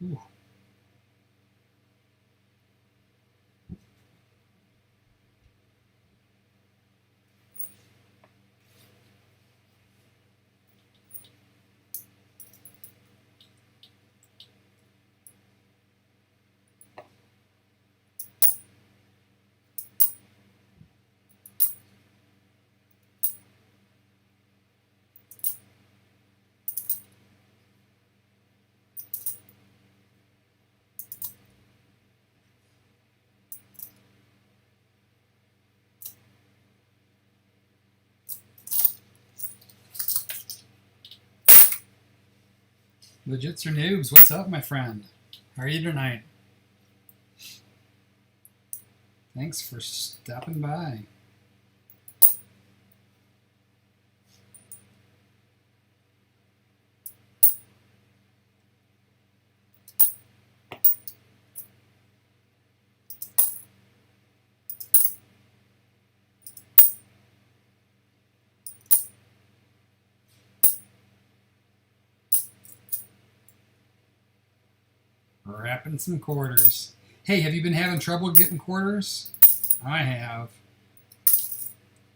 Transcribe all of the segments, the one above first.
Ooh. Legits or noobs, what's up, my friend? How are you tonight? Thanks for stopping by. Wrapping some quarters. Hey, have you been having trouble getting quarters? I have.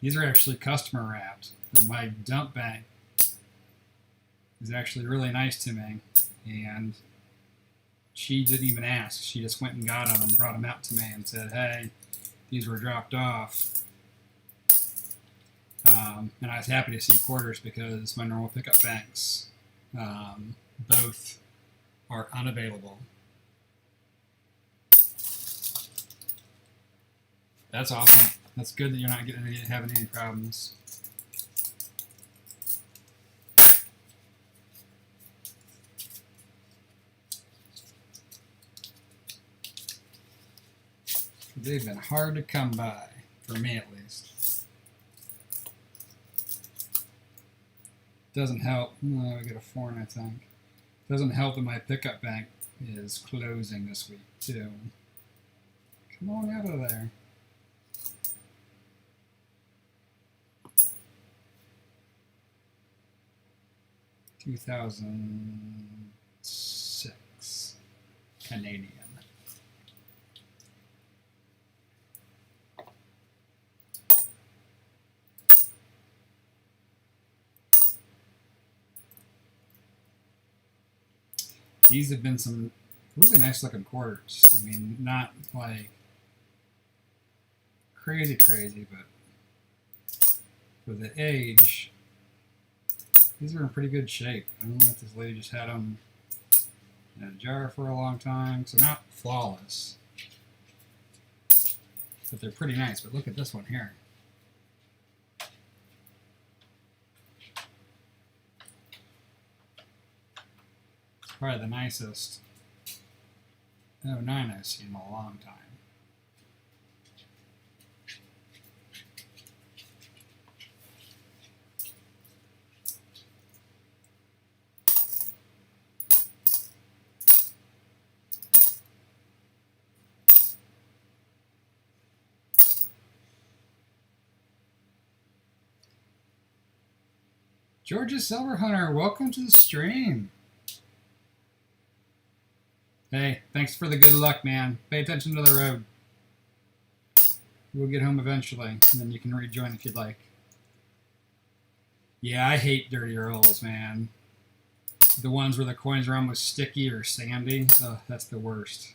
These are actually customer wrapped. And my dump bank is actually really nice to me. And she didn't even ask. She just went and got them and brought them out to me and said, hey, these were dropped off. And I was happy to see quarters because my normal pickup banks both are unavailable. That's awesome. That's good that you're not having any problems. They've been hard to come by, for me at least. Doesn't help. Oh, we got a 4, I think. Doesn't help that my pickup bank is closing this week too. Come on out of there. $2,006 Canadian. These have been some really nice looking quarters. I mean, not like crazy, but for the age, these are in pretty good shape. I don't know if this lady just had them in a jar for a long time, so not flawless, but they're pretty nice. But look at this one here. It's probably the nicest 09 I've seen in a long time. Georgia Silver Hunter, welcome to the stream. Hey, thanks for the good luck, man. Pay attention to the road. We'll get home eventually, and then you can rejoin if you'd like. Yeah, I hate dirty rolls, man. The ones where the coins are almost sticky or sandy. Ugh, that's the worst.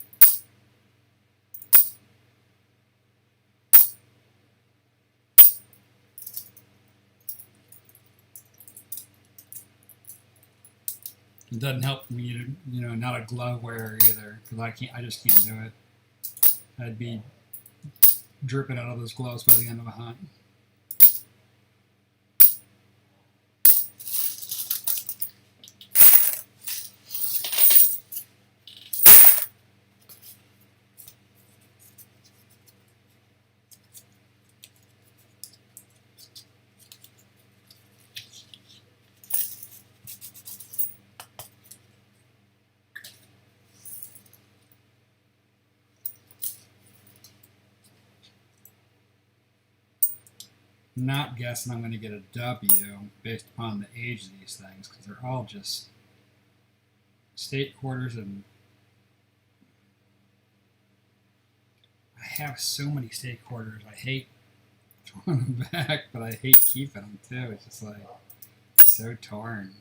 It doesn't help me to, not a glove wearer either, because I just can't do it. I'd be dripping out of those gloves by the end of a hunt. Not guessing I'm going to get a W based upon the age of these things, because they're all just state quarters and I have so many state quarters. I hate throwing them back, but I hate keeping them too. It's just like so torn.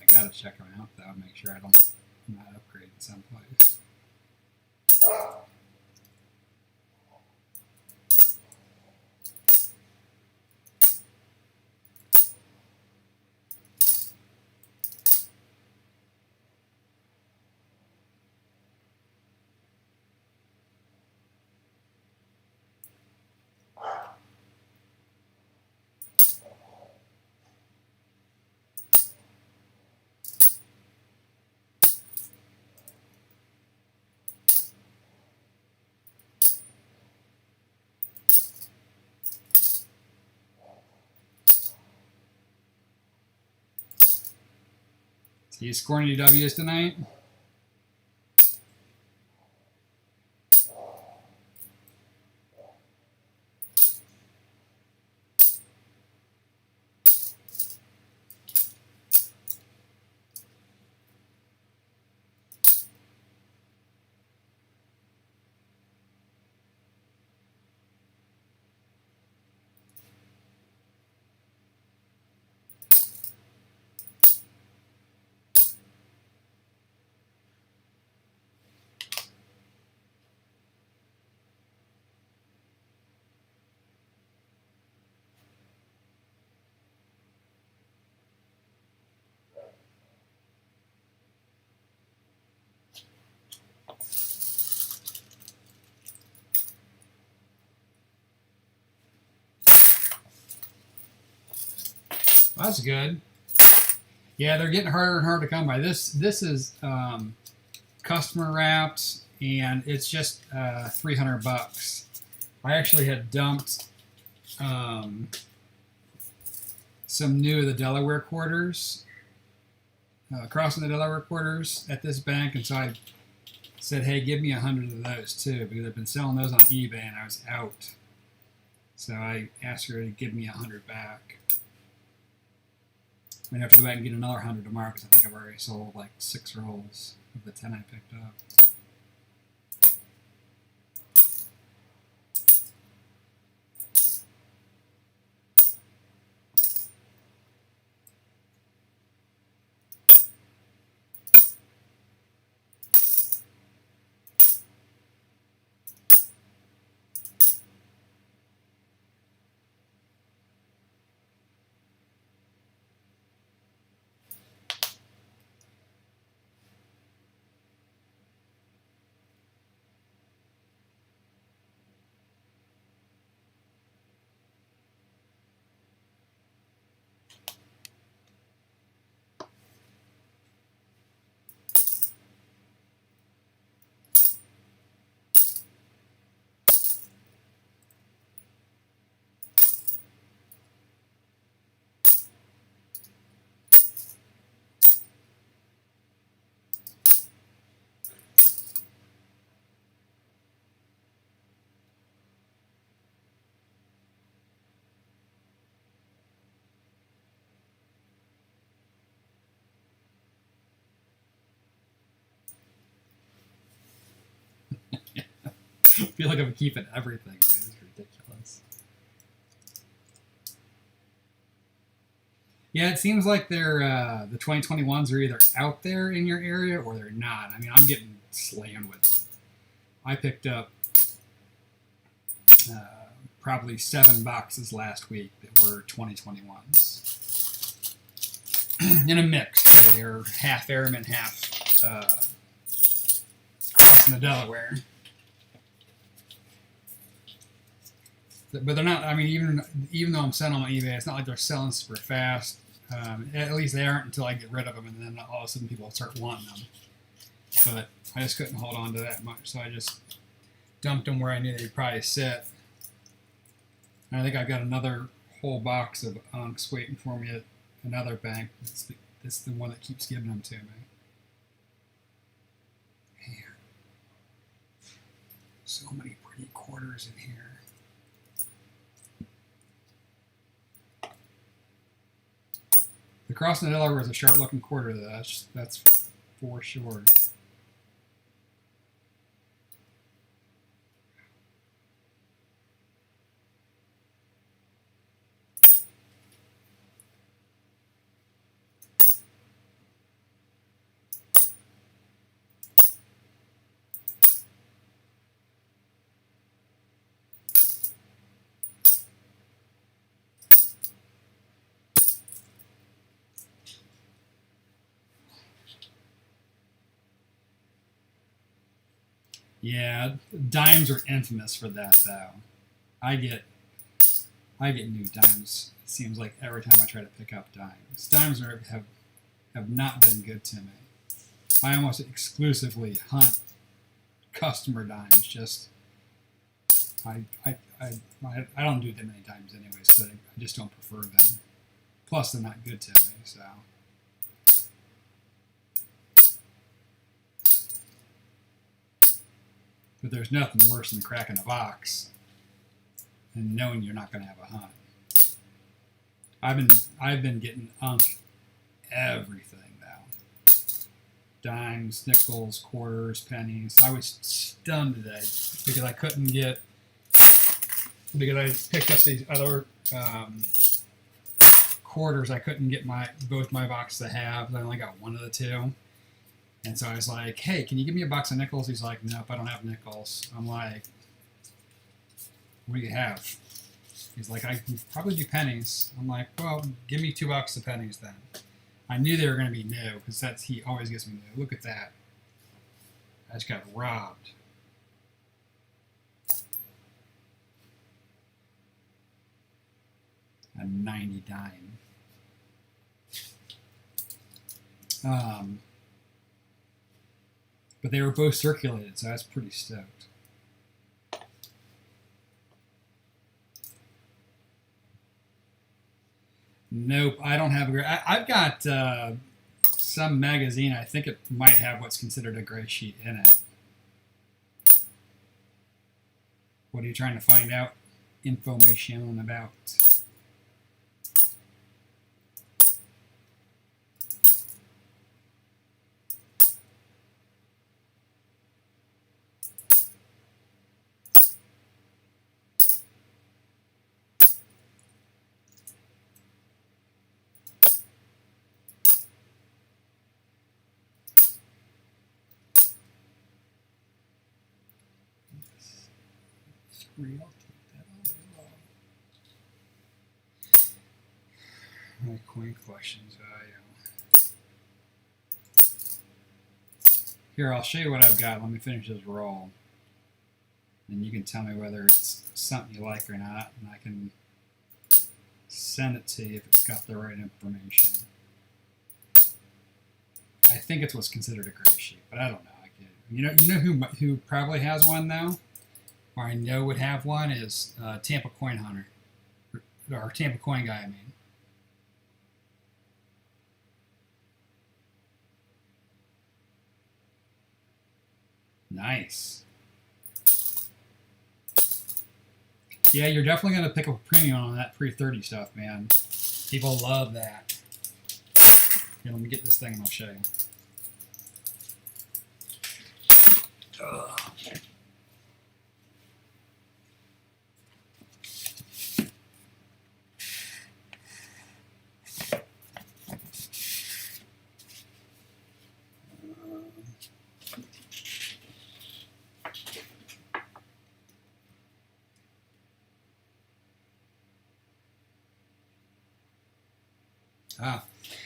I gotta check them out though, make sure I'm not upgrading someplace. So you scoring any W's tonight? Well, that's good. Yeah, they're getting harder and harder to come by. This is customer wrapped, and it's just $300. I actually had dumped some new of the Delaware quarters, crossing the Delaware quarters at this bank, and so I said, hey, give me 100 of those too, because I've been selling those on eBay and I was out. So I asked her to give me 100 back. I'm going to have to go back and get another 100 tomorrow because I think I've already sold like 6 rolls of the 10 I picked up. I feel like I'm keeping everything. It's ridiculous. Yeah, it seems like they're the 2021s are either out there in your area or they're not. I mean, I'm getting slammed with them. I picked up probably 7 boxes last week that were 2021s. In a mix. They're half airman, half crossing the Delaware. But they're not, I mean, even though I'm selling them on eBay, it's not like they're selling super fast. At least they aren't until I get rid of them, and then all of a sudden people start wanting them. But I just couldn't hold on to that much, so I just dumped them where I knew they'd probably sit. And I think I've got another whole box of unks waiting for me at another bank. It's the one that keeps giving them to me. Man, so many pretty quarters in here. The crossing the Delaware is a sharp-looking quarter, though. That's for sure. Yeah, dimes are infamous for that, though. I get new dimes. It seems like every time I try to pick up dimes. Dimes have not been good to me. I almost exclusively hunt customer dimes. Just I don't do that many dimes anyways, but I just don't prefer them. Plus, they're not good to me, so. But there's nothing worse than cracking a box and knowing you're not going to have a hunt. I've been getting everything now. Dimes, nickels, quarters, pennies. I was stunned today because I couldn't get, because I picked up these other quarters. I couldn't get both my boxes of halves. I only got one of the two. And so I was like, hey, can you give me a box of nickels? He's like, nope, I don't have nickels. I'm like, what do you have? He's like, I can probably do pennies. I'm like, well, give me 2 boxes of pennies then. I knew they were going to be new because he always gives me new. Look at that. I just got robbed. A 90 dime. But they were both circulated, so I was pretty stoked. Nope, I don't have a gray. I've got some magazine. I think it might have what's considered a gray sheet in it. What are you trying to find out information about? I'll take that all day long. My coin questions. Here, I'll show you what I've got. Let me finish this roll. And you can tell me whether it's something you like or not. And I can send it to you if it's got the right information. I think it's what's considered a gray sheet, but I don't know. You know who probably has one though, or I know would have one is Tampa Coin Hunter, or Tampa Coin Guy. I mean, nice. Yeah, you're definitely gonna pick up a premium on that pre-30 stuff, man. People love that. Here, let me get this thing and I'll show you. Ugh.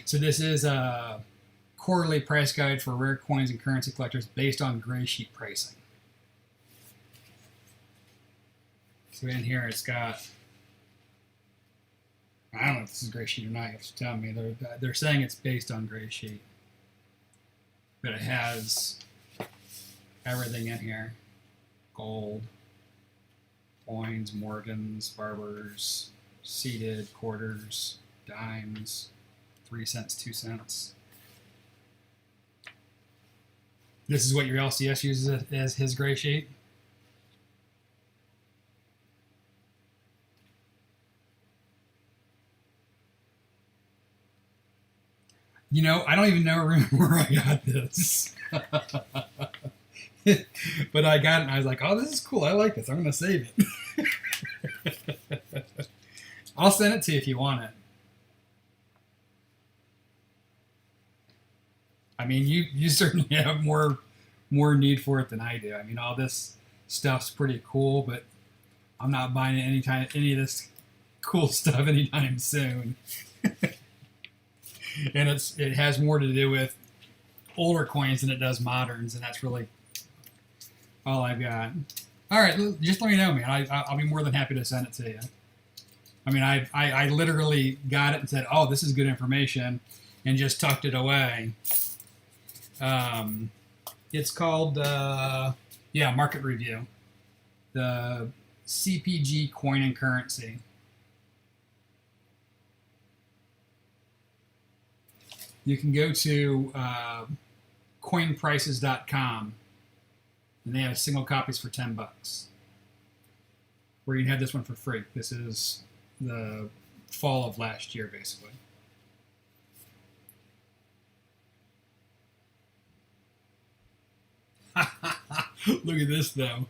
So this is a quarterly price guide for rare coins and currency collectors based on gray sheet pricing. So in here it's got, I don't know if this is gray sheet or not, you have to tell me. They're saying it's based on gray sheet. But it has everything in here. Gold, coins, Morgans, barbers, seeded, quarters, dimes, 3 cents, 2 cents. This is what your LCS uses as his gray sheet. You know, I don't even know where I got this. But I got it and I was like, oh, this is cool. I like this. I'm going to save it. I'll send it to you if you want it. I mean, you certainly have more need for it than I do. I mean, all this stuff's pretty cool, but I'm not buying any of this cool stuff anytime soon. And it has more to do with older coins than it does moderns, and that's really all I've got. All right, just let me know, man. I'll be more than happy to send it to you. I mean, I literally got it and said, oh, this is good information, and just tucked it away. It's called, yeah, Market Review. The CPG Coin and Currency. You can go to coinprices.com, and they have single copies for $10. Where you can have this one for free. This is the fall of last year, basically. Look at this, though.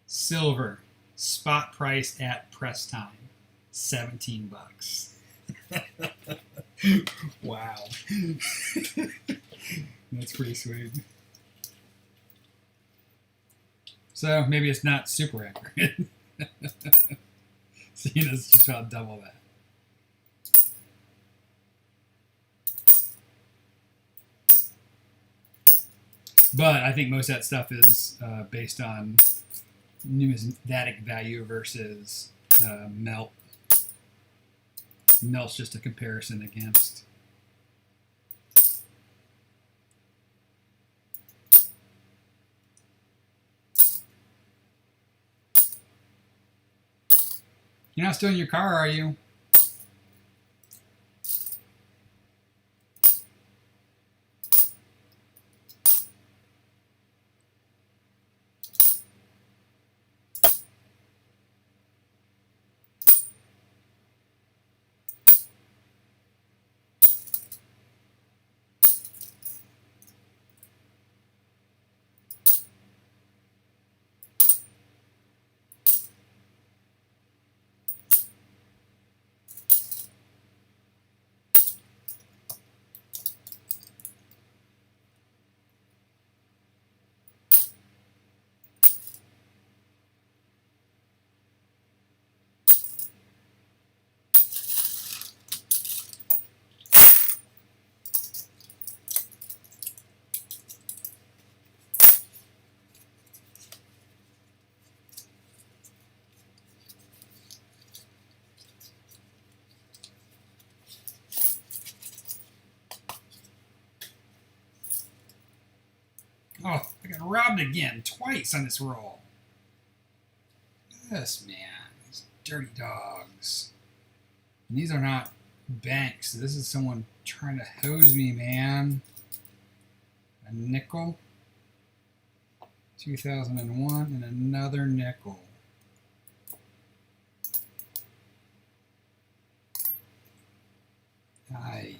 Silver, spot price at press time, $17. Wow. That's pretty sweet. So maybe it's not super accurate. So, you know, it's just about double that. But I think most of that stuff is based on numismatic value versus melt. Melt's just a comparison against. You're not still in your car, are you? Oh, I got robbed again, twice on this roll. This, man, these dirty dogs. And these are not banks. This is someone trying to hose me, man. A nickel. 2001 and another nickel. Aye.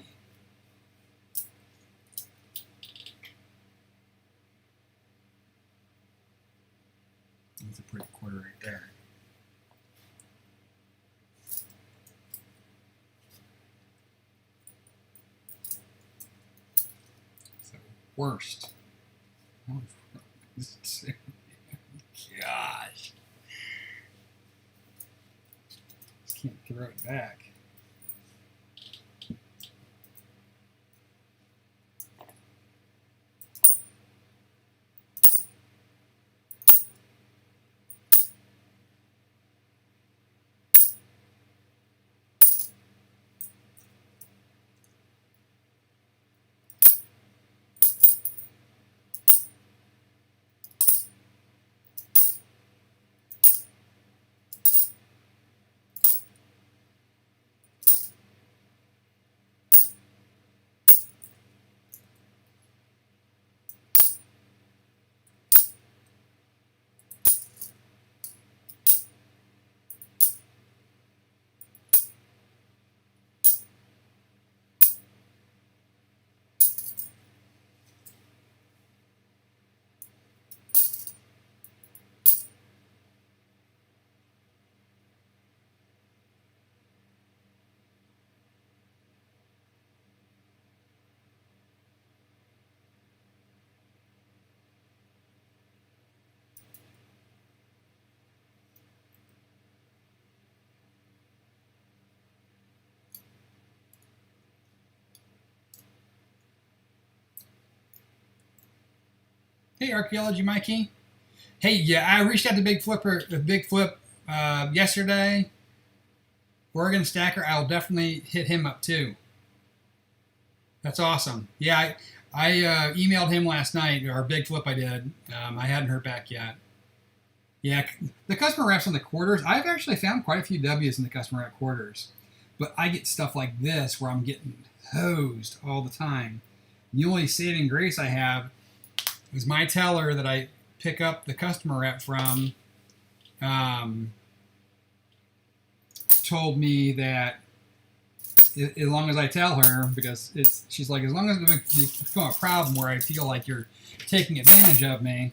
That's a pretty quarter right there. So, worst. Gosh. Just can't throw it back. Hey, Archaeology Mikey. Hey, yeah, I reached out to Big Flip yesterday. Oregon Stacker, I'll definitely hit him up too. That's awesome. Yeah, I emailed him last night, or Big Flip I did. I hadn't heard back yet. Yeah, the customer reps on the quarters, I've actually found quite a few W's in the customer rep quarters. But I get stuff like this where I'm getting hosed all the time. The only saving grace I have is my teller that I pick up the customer rep from told me that as long as I tell her, because she's like, as long as it become a problem where I feel like you're taking advantage of me,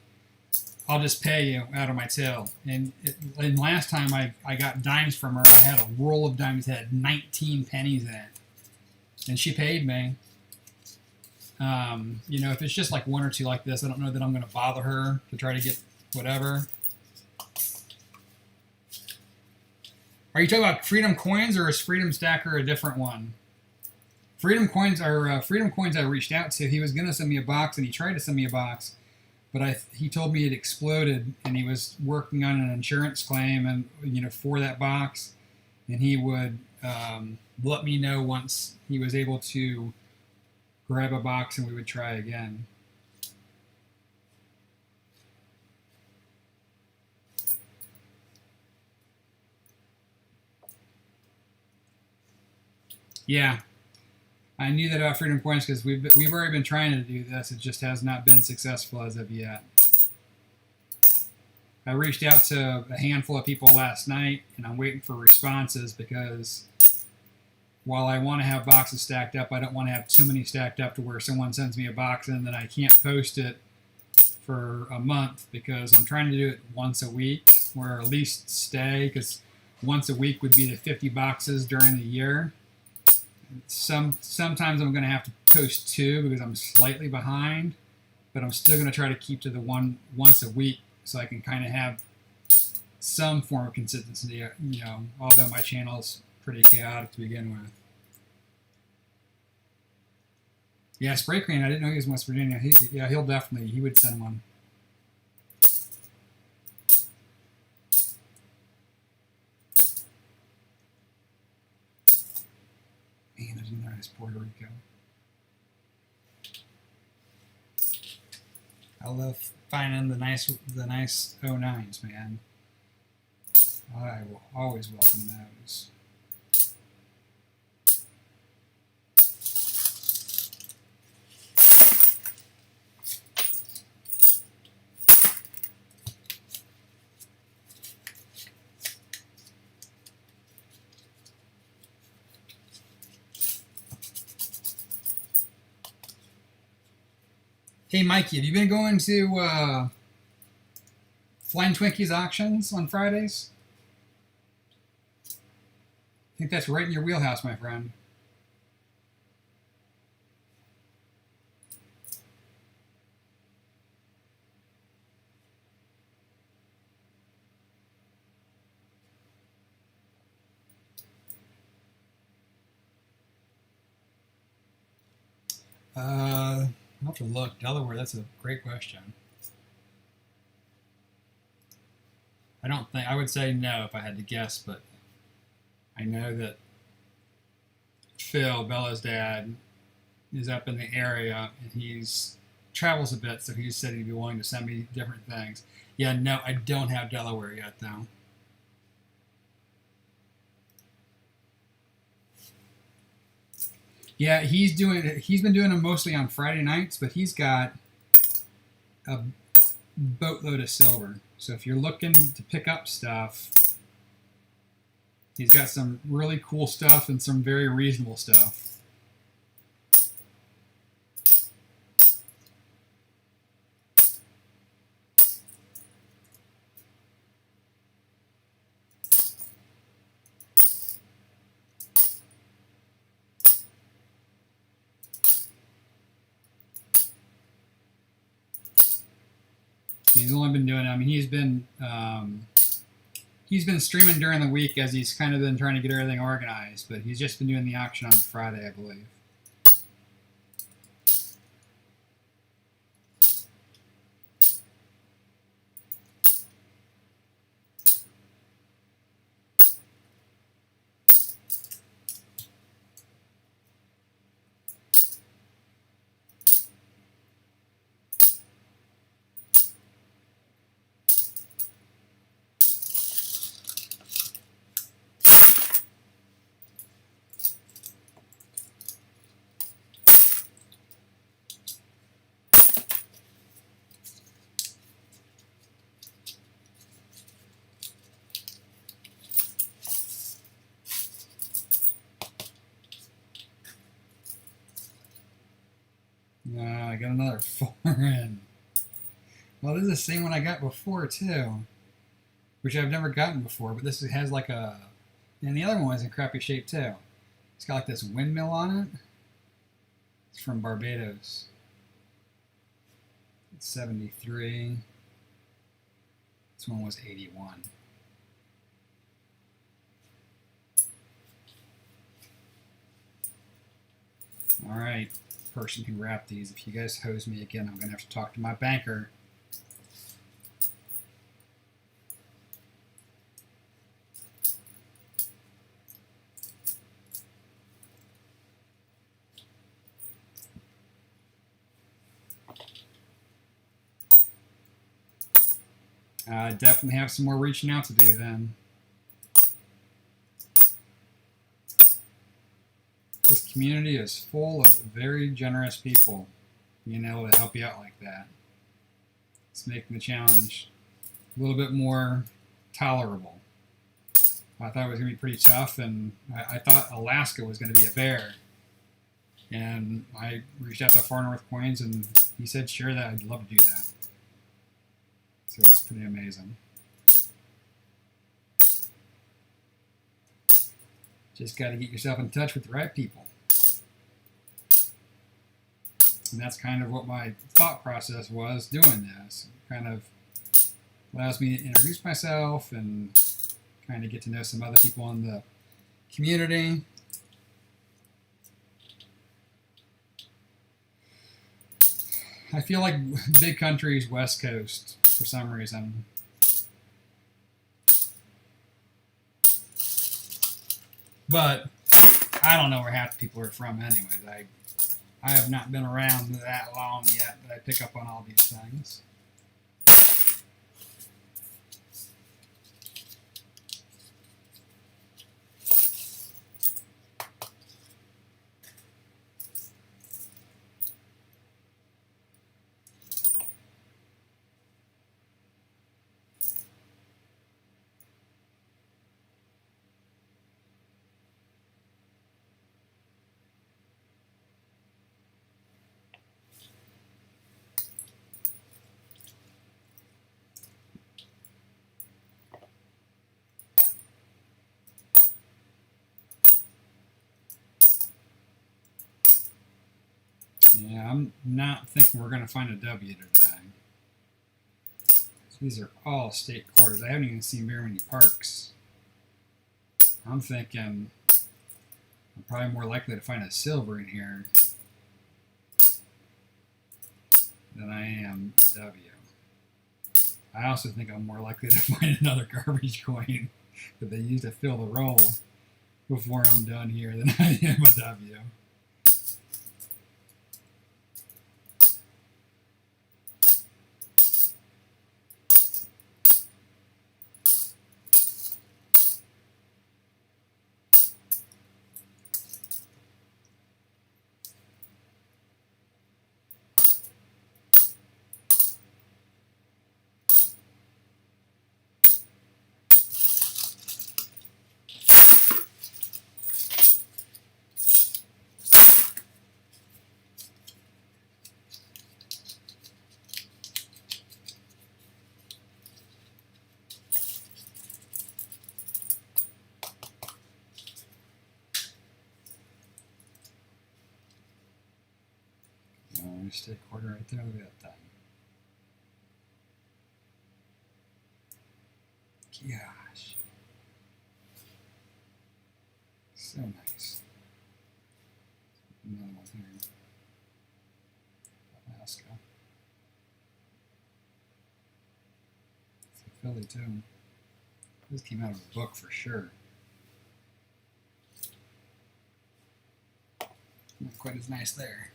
I'll just pay you out of my till. And last time I got dimes from her, I had a roll of dimes that had 19 pennies in it. And she paid me. You know, if it's just like one or two like this, I don't know that I'm going to bother her to try to get whatever. Are you talking about Freedom Coins, or is Freedom Stacker a different one? Freedom Coins I reached out to. He was going to send me a box, and he tried to send me a box, but he told me it exploded, and he was working on an insurance claim, and you know, for that box, and he would let me know once he was able to grab a box, and we would try again. Yeah, I knew that about Freedom Coins because we've already been trying to do this. It just has not been successful as of yet. I reached out to a handful of people last night, and I'm waiting for responses because while I want to have boxes stacked up, I don't want to have too many stacked up to where someone sends me a box and then I can't post it for a month, because I'm trying to do it once a week, or at least stay, because once a week would be the 50 boxes during the year. Sometimes I'm going to have to post 2 because I'm slightly behind, but I'm still going to try to keep to the one once a week so I can kind of have some form of consistency, you know, although my channel's pretty chaotic to begin with. Yeah, Spray Crane, I didn't know he was in West Virginia. He'll definitely, he would send one. Man, there's another nice Puerto Rico. I love finding the nice 09s, man. I will always welcome those. Hey, Mikey, have you been going to Flying Twinkies auctions on Fridays? I think that's right in your wheelhouse, my friend. I'll have to look. Delaware, that's a great question. I would say no if I had to guess, but I know that Phil, Bella's dad, is up in the area, and he's travels a bit, so he said he'd be willing to send me different things. Yeah, no, I don't have Delaware yet, though. Yeah, he's been doing them mostly on Friday nights, but he's got a boatload of silver. So if you're looking to pick up stuff, he's got some really cool stuff and some very reasonable stuff. He's only been doing, I mean, he's been streaming during the week as he's kind of been trying to get everything organized, but he's just been doing the auction on Friday, I believe. got another foreign. Well, this is the same one I got before, too. Which I've never gotten before, but this has like a... And the other one was in crappy shape, too. It's got like this windmill on it. It's from Barbados. It's 73. This one was 81. All right, person who wrapped these. If you guys hose me again, I'm going to have to talk to my banker. I definitely have some more reaching out to do then. This community is full of very generous people being able to help you out like that. It's making the challenge a little bit more tolerable. I thought it was going to be pretty tough, and I thought Alaska was going to be a bear. And I reached out to Far North Coins, and he said, sure, that I'd love to do that. So it's pretty amazing. Just got to get yourself in touch with the right people. And that's kind of what my thought process was doing this. It kind of allows me to introduce myself and kind of get to know some other people in the community. I feel like big country's West Coast for some reason. But I don't know where half the people are from anyways. I have not been around that long yet that I pick up on all these things. Yeah, I'm not thinking we're going to find a W today. These are all state quarters. I haven't even seen very many parks. I'm thinking I'm probably more likely to find a silver in here than I am a W. I also think I'm more likely to find another garbage coin that they use to fill the roll before I'm done here than I am a W. State quarter right there. Look at that thing. Gosh. So nice. Another one here. Alaska. It's a Philly too. This came out of a book for sure. Not quite as nice there.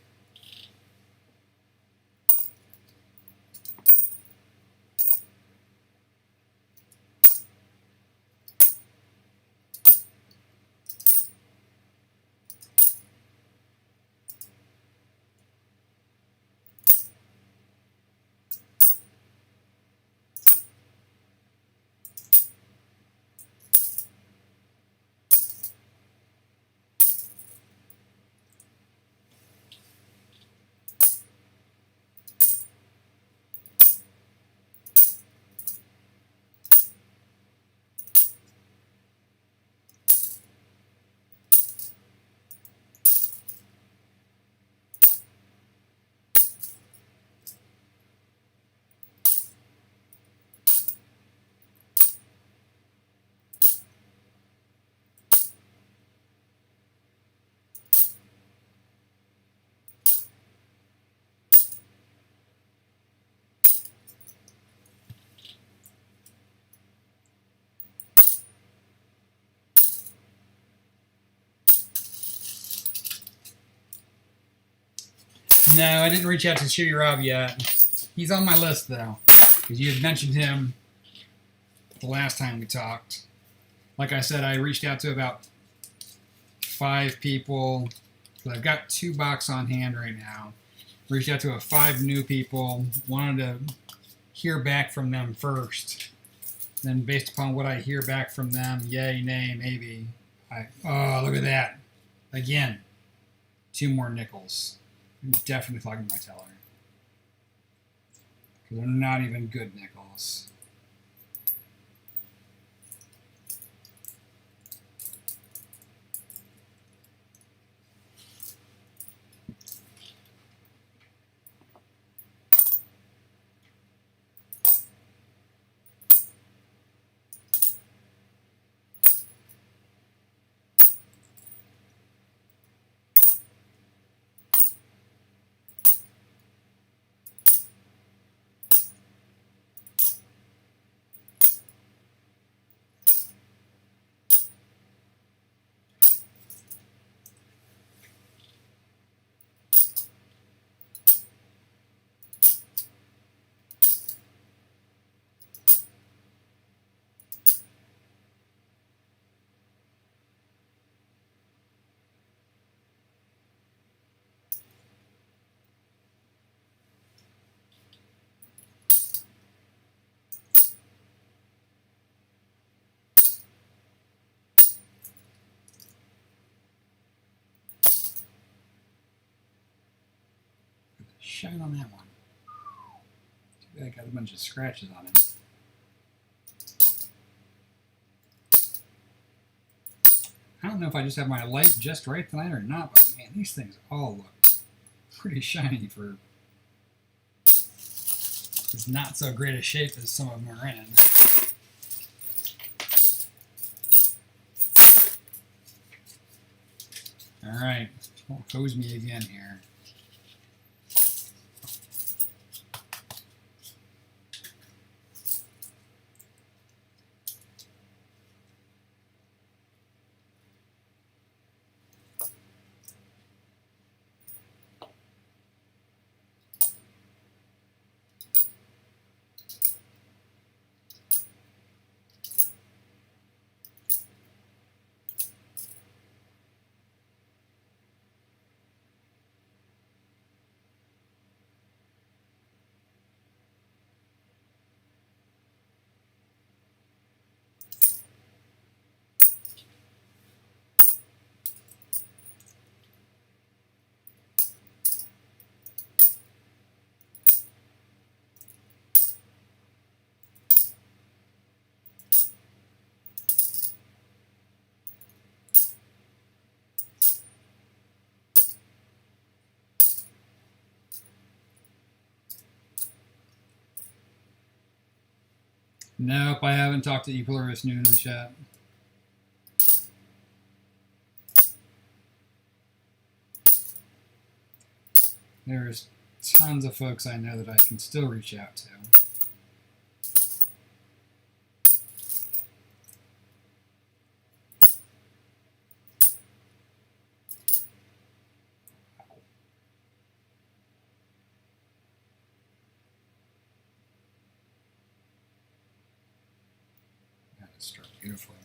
No, I didn't reach out to Shitty Rob yet. He's on my list, though, because you had mentioned him the last time we talked. Like I said, I reached out to about 5 people. I've got 2 box on hand right now. Reached out to 5 new people. Wanted to hear back from them first. Then based upon what I hear back from them, yay, nay, maybe. Oh, look at that. Again, 2 more nickels. I'm definitely clogging my teller. Because they're not even good nickels. Shine on that one. Too bad I got a bunch of scratches on it. I don't know if I just have my light just right tonight or not, but man, these things all look pretty shiny for as not so great a shape as some of them are in. Alright, don't hose me again here. Nope, I haven't talked to Eplurus Nunes yet. There's tons of folks I know that I can still reach out to. That struck beautifully.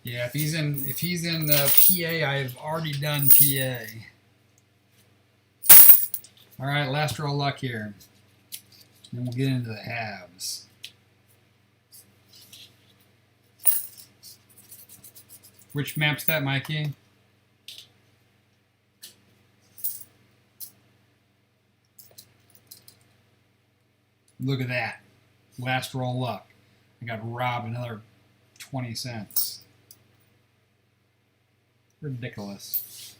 Yeah, if he's in PA, I've already done PA. All right, last roll luck here. Then we'll get into the halves. Which map's that, Mikey? Look at that. Last roll luck. I got robbed another 20 cents. Ridiculous.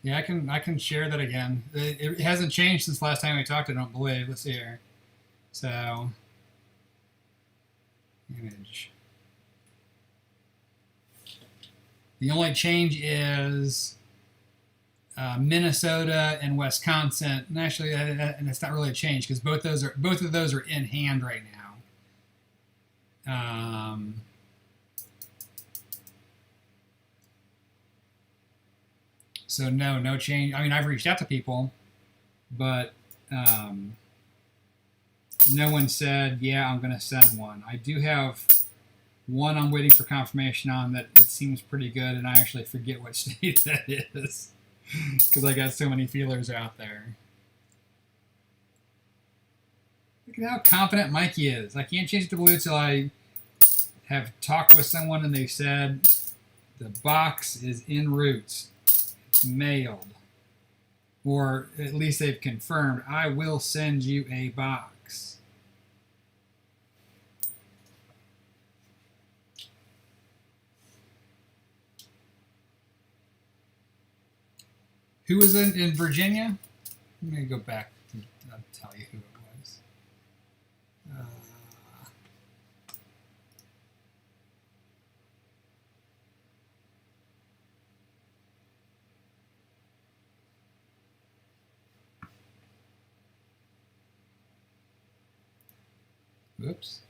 Yeah, I can share that again. It hasn't changed since last time we talked, I don't believe. Let's see here. So, image. The only change is Minnesota and Wisconsin. And actually, and it's not really a change because both of those are in hand right now. So no change. I mean, I've reached out to people, but no one said, yeah, I'm going to send one. I do have one I'm waiting for confirmation on that it seems pretty good, and I actually forget what state that is because I got so many feelers out there. Look at how confident Mikey is. I can't change it to blue until I have talked with someone and they said the box is en route. Mailed, or at least they've confirmed, I will send you a box. Who was in Virginia? Let me go back and I'll tell you who it was. Whoops.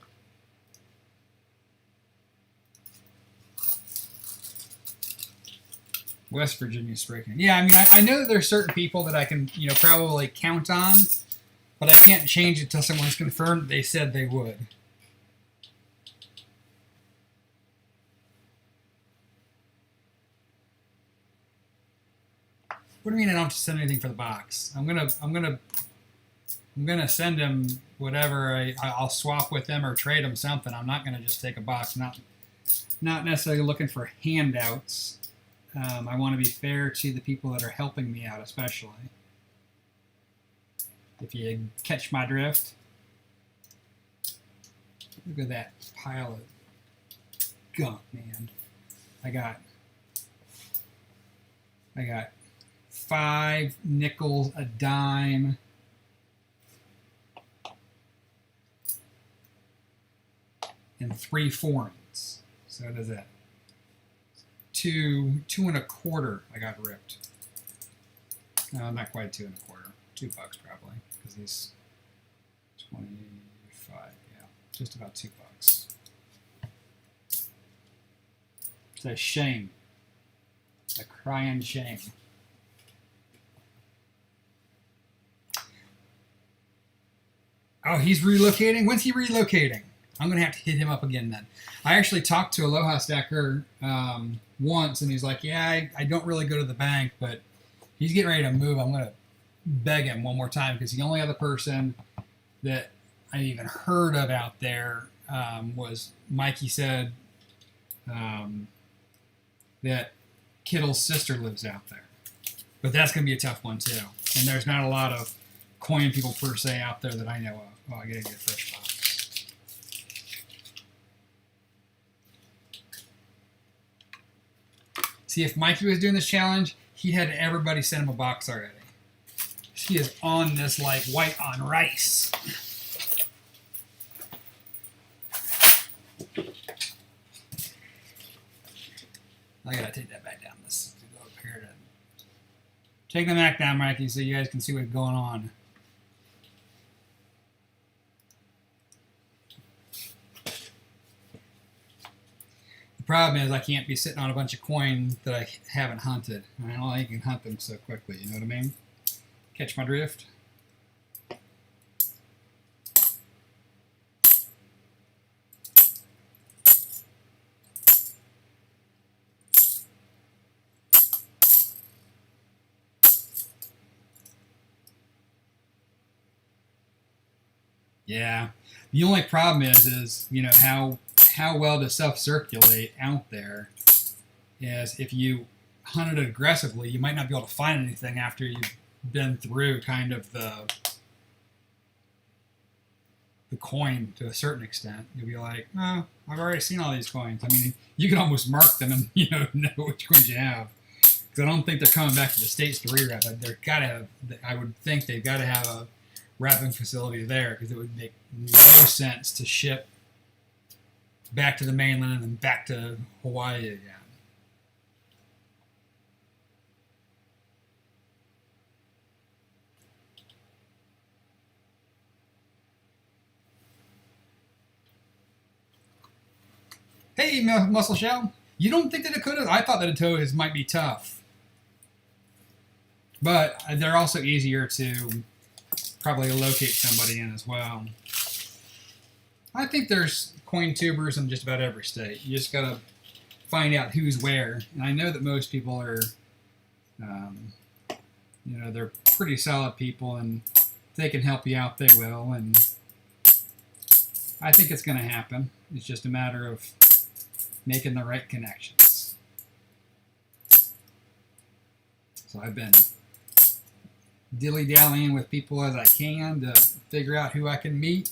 West Virginia Spraking. Yeah, I mean, I know that there's certain people that I can, probably count on, but I can't change it until someone's confirmed they said they would. What do you mean I don't have to send anything for the box? I'm gonna send him whatever. I'll swap with them or trade them something. I'm not gonna just take a box. Not necessarily looking for handouts. I want to be fair to the people that are helping me out, especially. If you catch my drift. Look at that pile of gunk, man. I got 5 nickels, a dime, and 3 foreigns. So what is that? 2 1/4 I got ripped. No, not quite 2 1/4. $2 probably, because these 25, yeah, just about $2. It's a shame. A crying shame. Oh, he's relocating? When's he relocating? I'm going to have to hit him up again then. I actually talked to Aloha Stacker once, and he's like, yeah, I don't really go to the bank, but he's getting ready to move. I'm going to beg him one more time because the only other person that I even heard of out there was Mikey said that Kittle's sister lives out there. But that's going to be a tough one, too. And there's not a lot of coin people per se out there that I know of. Oh, I got to get a fresh box. See, if Mikey was doing this challenge, he had everybody send him a box already. He is on this like white on rice. I gotta take that back down. Let's go up here to take the Mac down, Mikey, so you guys can see what's going on. The problem is I can't be sitting on a bunch of coin that I haven't hunted. I don't think you can hunt them so quickly, you know what I mean? Catch my drift? Yeah. The only problem is you know how well to self-circulate out there is if you hunt it aggressively, you might not be able to find anything after you've been through kind of the coin to a certain extent. You'll be like, oh, I've already seen all these coins. I mean, you can almost mark them and know which coins you have Because I don't think they're coming back to the States to re-wrap. They're gotta have. I would think they've got to have a wrapping facility there, because it would make no sense to ship back to the mainland and then back to Hawaii again. Hey, Muscle Shell. You don't think that it could have? I thought that adheres might be tough. But they're also easier to probably locate somebody in as well. I think there's coin tubers in just about every state. You just got to find out who's where. And I know that most people are, you know, they're pretty solid people, and if they can help you out, they will. And I think it's going to happen. It's just a matter of making the right connections. So I've been dilly-dallying with people as I can to figure out who I can meet.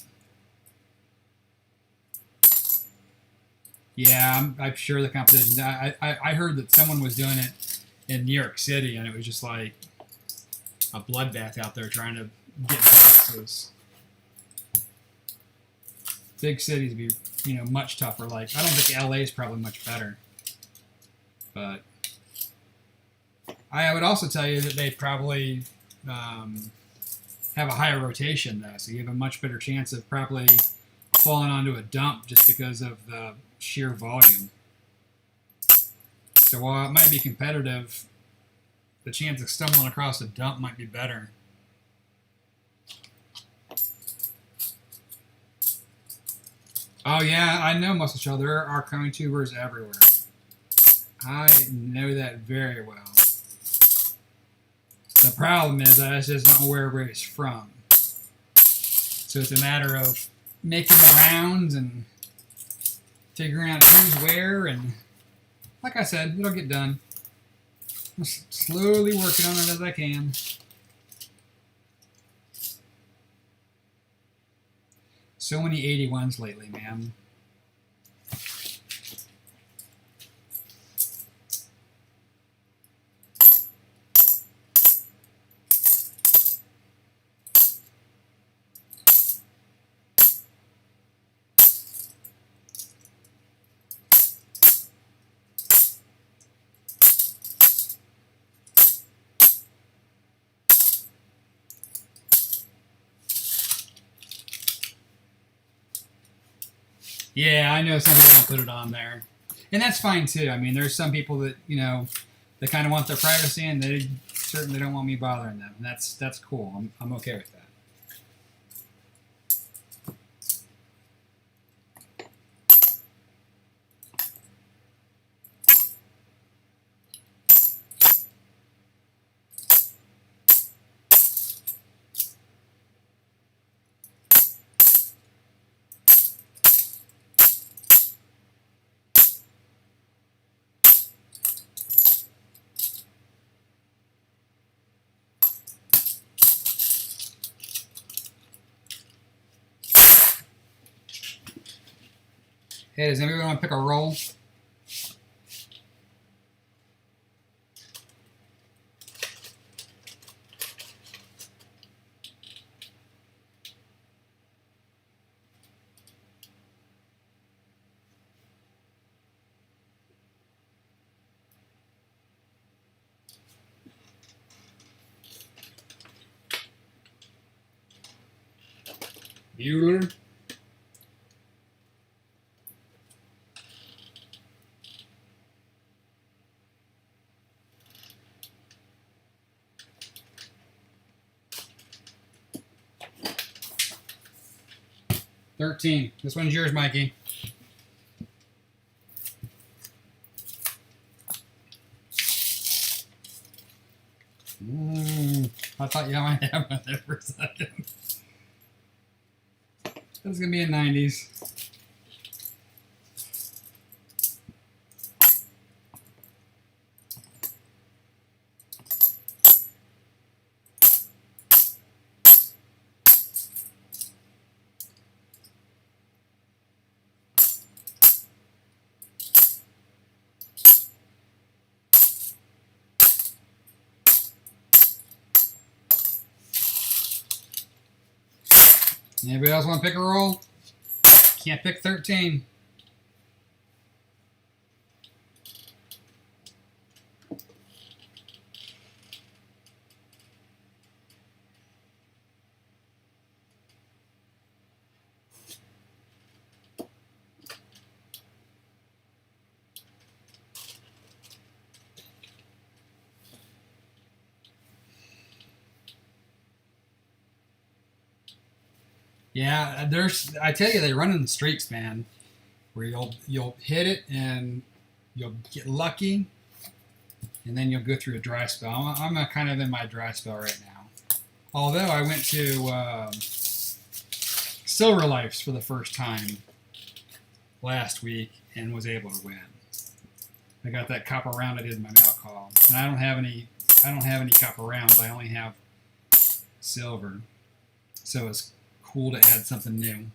Yeah, I'm sure the competition. I heard that someone was doing it in New York City, and it was just like a bloodbath out there trying to get boxes. Big cities be, you know, much tougher. Like, I don't think LA is probably much better, but I would also tell you that they probably have a higher rotation, though, so you have a much better chance of probably falling onto a dump just because of the sheer volume. So while it might be competitive, the chance of stumbling across a dump might be better. Oh yeah, I know, Muscle Shell. There are coin tubers everywhere. I know that very well. The problem is I just don't know where he's from. So it's a matter of making the rounds and figuring out who's where, and like I said, it'll get done. I'm slowly working on it as I can. So many 81s lately, man. Yeah, I know some people don't put it on there. And that's fine, too. I mean, there's some people that, you know, they kind of want their privacy, and they certainly don't want me bothering them. And that's cool. I'm okay with that. Hey, does anybody want to pick a roll? Bueller. $13. This one's yours, Mikey. I thought you might have one there for a second. That's gonna be in 90s. Anybody else want to pick a roll? Can't pick 13. Yeah, I tell you, they run in the streaks, man, where you'll hit it and you'll get lucky, and then you'll go through a dry spell. I'm kind of in my dry spell right now. Although I went to Silver Lifes for the first time last week and was able to win. I got that copper round I did in my mail call, and I don't have any copper rounds. I only have silver, so it's cool to add something new.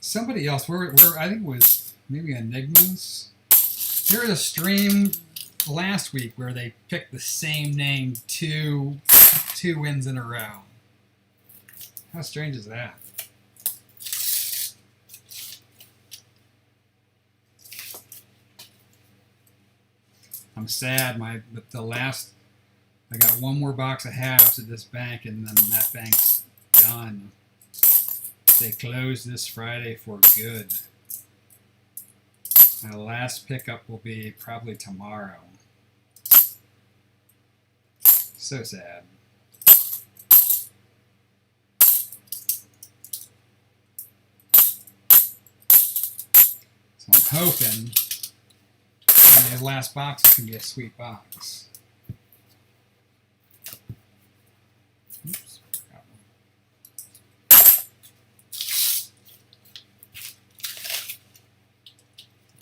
Somebody else, where I think it was maybe Enigmas. There was a stream last week where they picked the same name two wins in a row. How strange is that? I'm sad. I got one more box of halves at this bank, and then that bank's done. They close this Friday for good. My last pickup will be probably tomorrow. So sad. So I'm hoping the last box is going to be a sweet box. Oops, forgot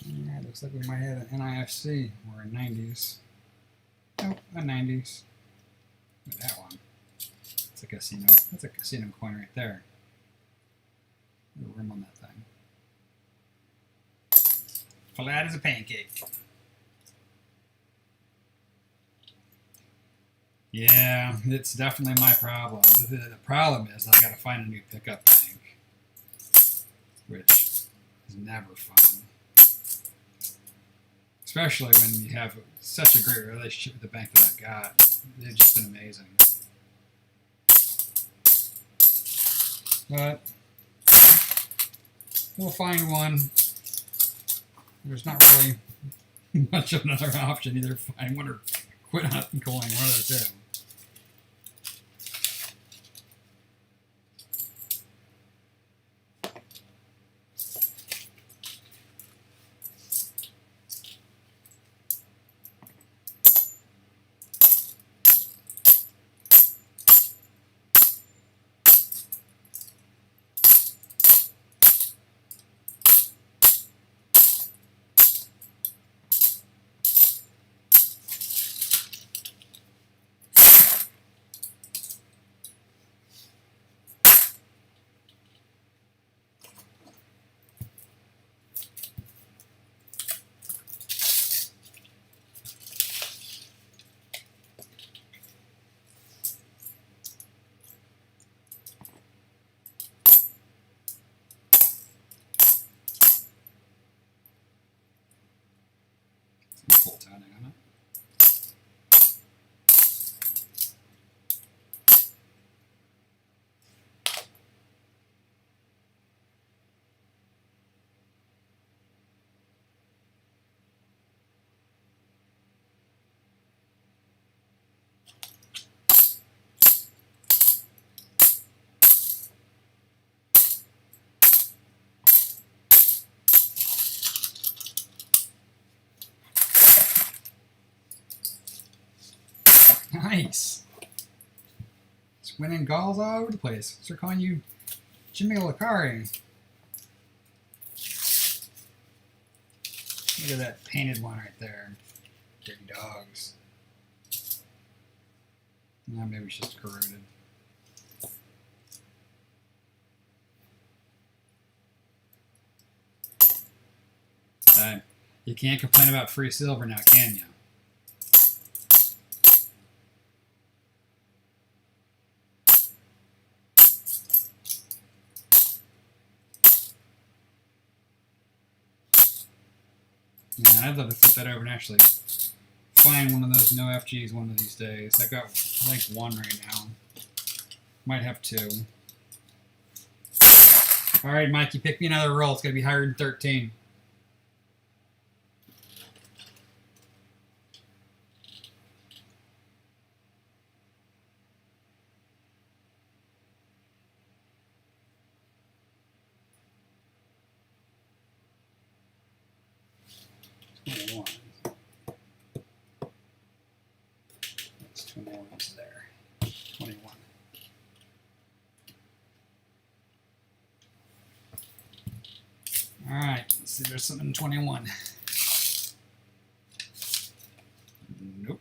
one. Yeah, looks like we might have an NIFC or a 90s. Oh, a 90s. Look at that one. It's a casino. That's a casino coin right there. A little rim on that thing. Flat as a pancake. Yeah, it's definitely my problem. The problem is I got to find a new pickup bank, which is never fun. Especially when you have such a great relationship with the bank that I've got. They've just been amazing. But we'll find one. There's not really much of another option. Either find one or quit on going, one of the two. Full toning on it. Nice. It's winning galls all over the place. They're calling you Jimmy Lacari. Look at that painted one right there. Dirty dogs. No, maybe it's just corroded. right. You can't complain about free silver now, can you? Yeah, I'd love to flip that over and actually find one of those no FGs one of these days. I've got, I think, one right now. Might have two. All right, Mikey, pick me another roll. It's going to be higher than 13. That's 21's there. 21. All right, let's see if there's something in 21. Nope.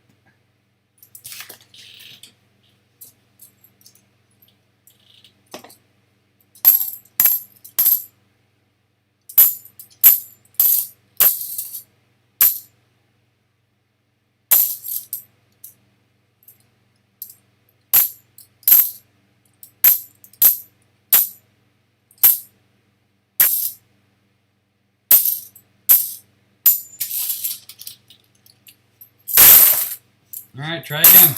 All right, try again.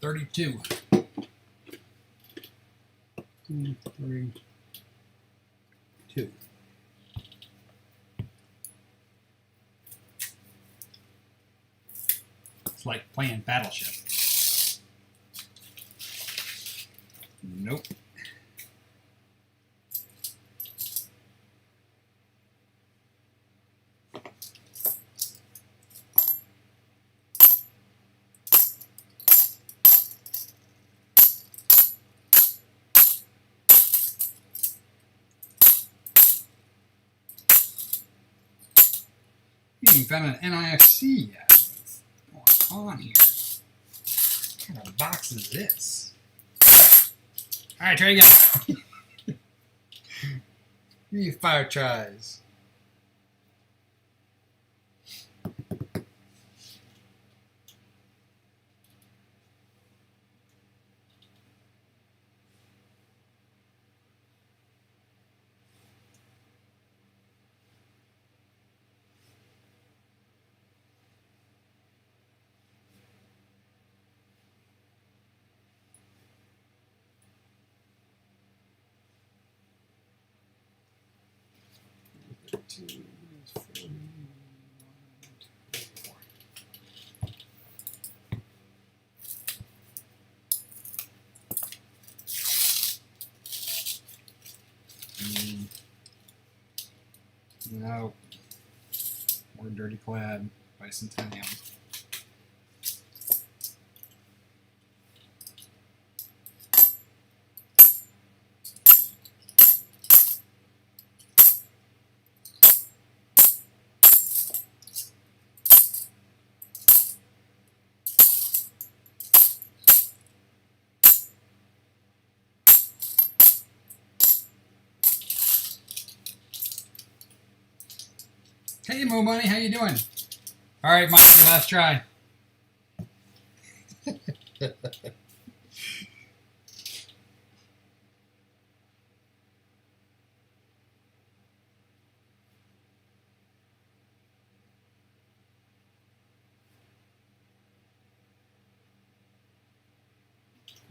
$32. 2, 3, 2. It's like playing Battleship. Nope. You haven't found an NIFC yet. What's going on here? What kind of box is this? Alright, try again. Give me 5 tries. No. More dirty clad bicentennial. Hey, Mo Money, how you doing? All right, Mikey, last try.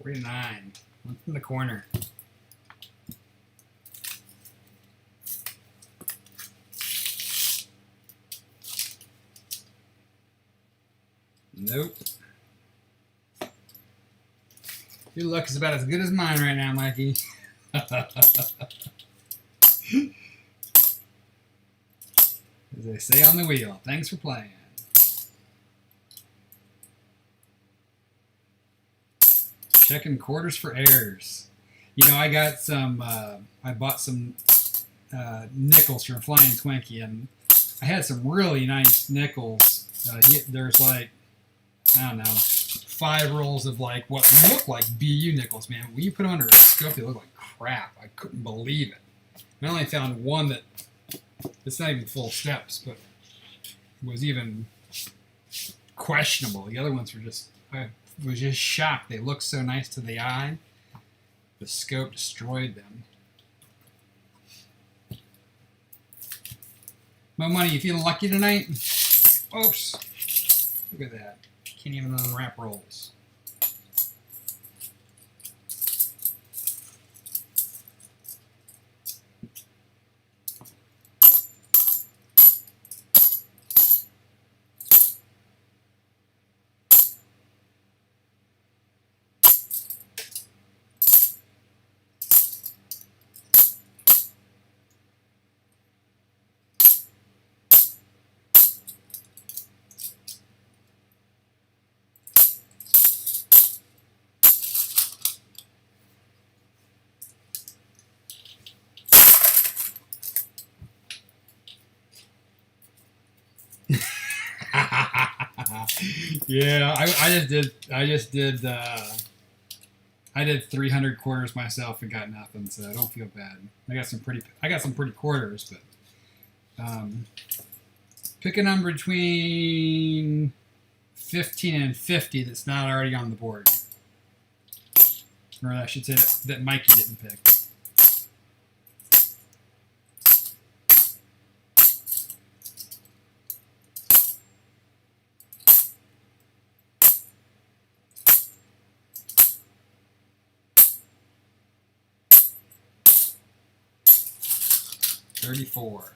$49. What's in the corner? Nope. Your luck is about as good as mine right now, Mikey. As they say on the wheel, thanks for playing. Checking quarters for errors. You know, I got some. I bought some nickels from Flying Twinkie, and I had some really nice nickels. There's like, I don't know, 5 rolls of like what look like BU nickels, man. When you put them under a scope, they look like crap. I couldn't believe it. I only found one that it's not even full steps, but was even questionable. The other ones were just, I was just shocked. They looked so nice to the eye. The scope destroyed them. Mo Money, you feeling lucky tonight? Oops. Look at that. Can't even unwrap rolls. Yeah, I did 300 quarters myself and got nothing, so I don't feel bad. I got some pretty quarters, but pick a number between 15 and 50 that's not already on the board, or I should say that Mikey didn't pick. $34.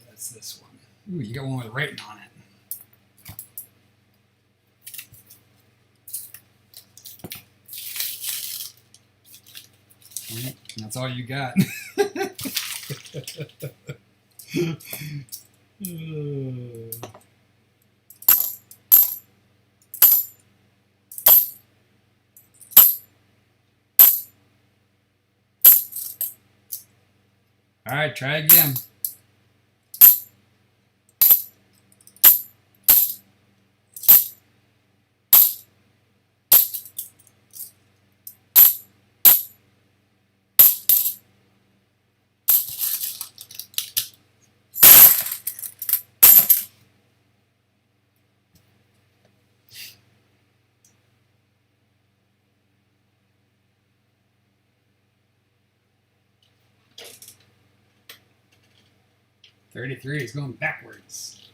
That's this one. Ooh, you got one with writing on it. That's all you got. All right, try again. $33 is going backwards.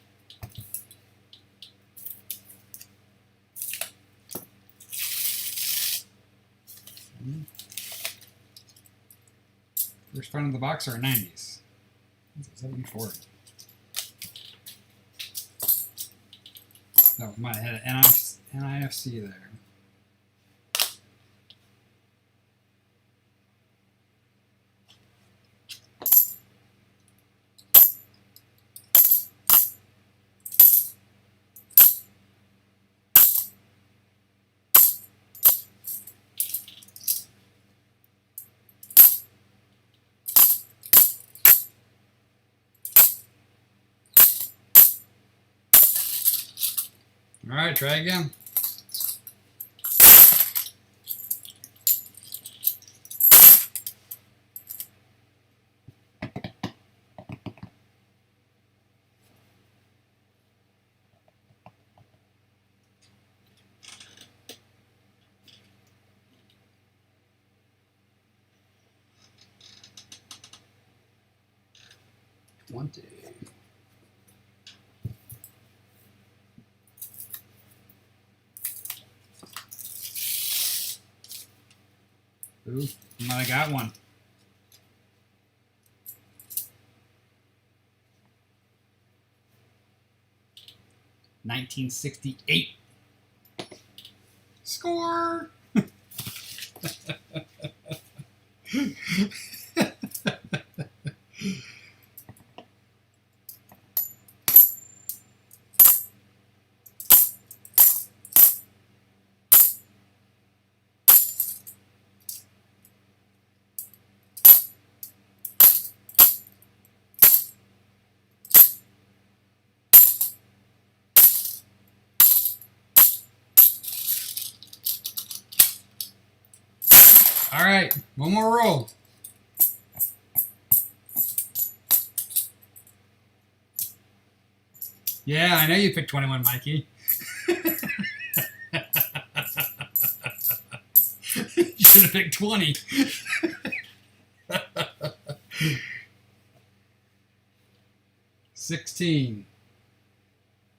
First front of the box are 90s. 74. No, might have had an NIFC there. All right, try again. Ooh, you might have got one. $1968. Score! right, one more roll. Yeah, I know you picked 21, Mikey. You should have picked 20. 16.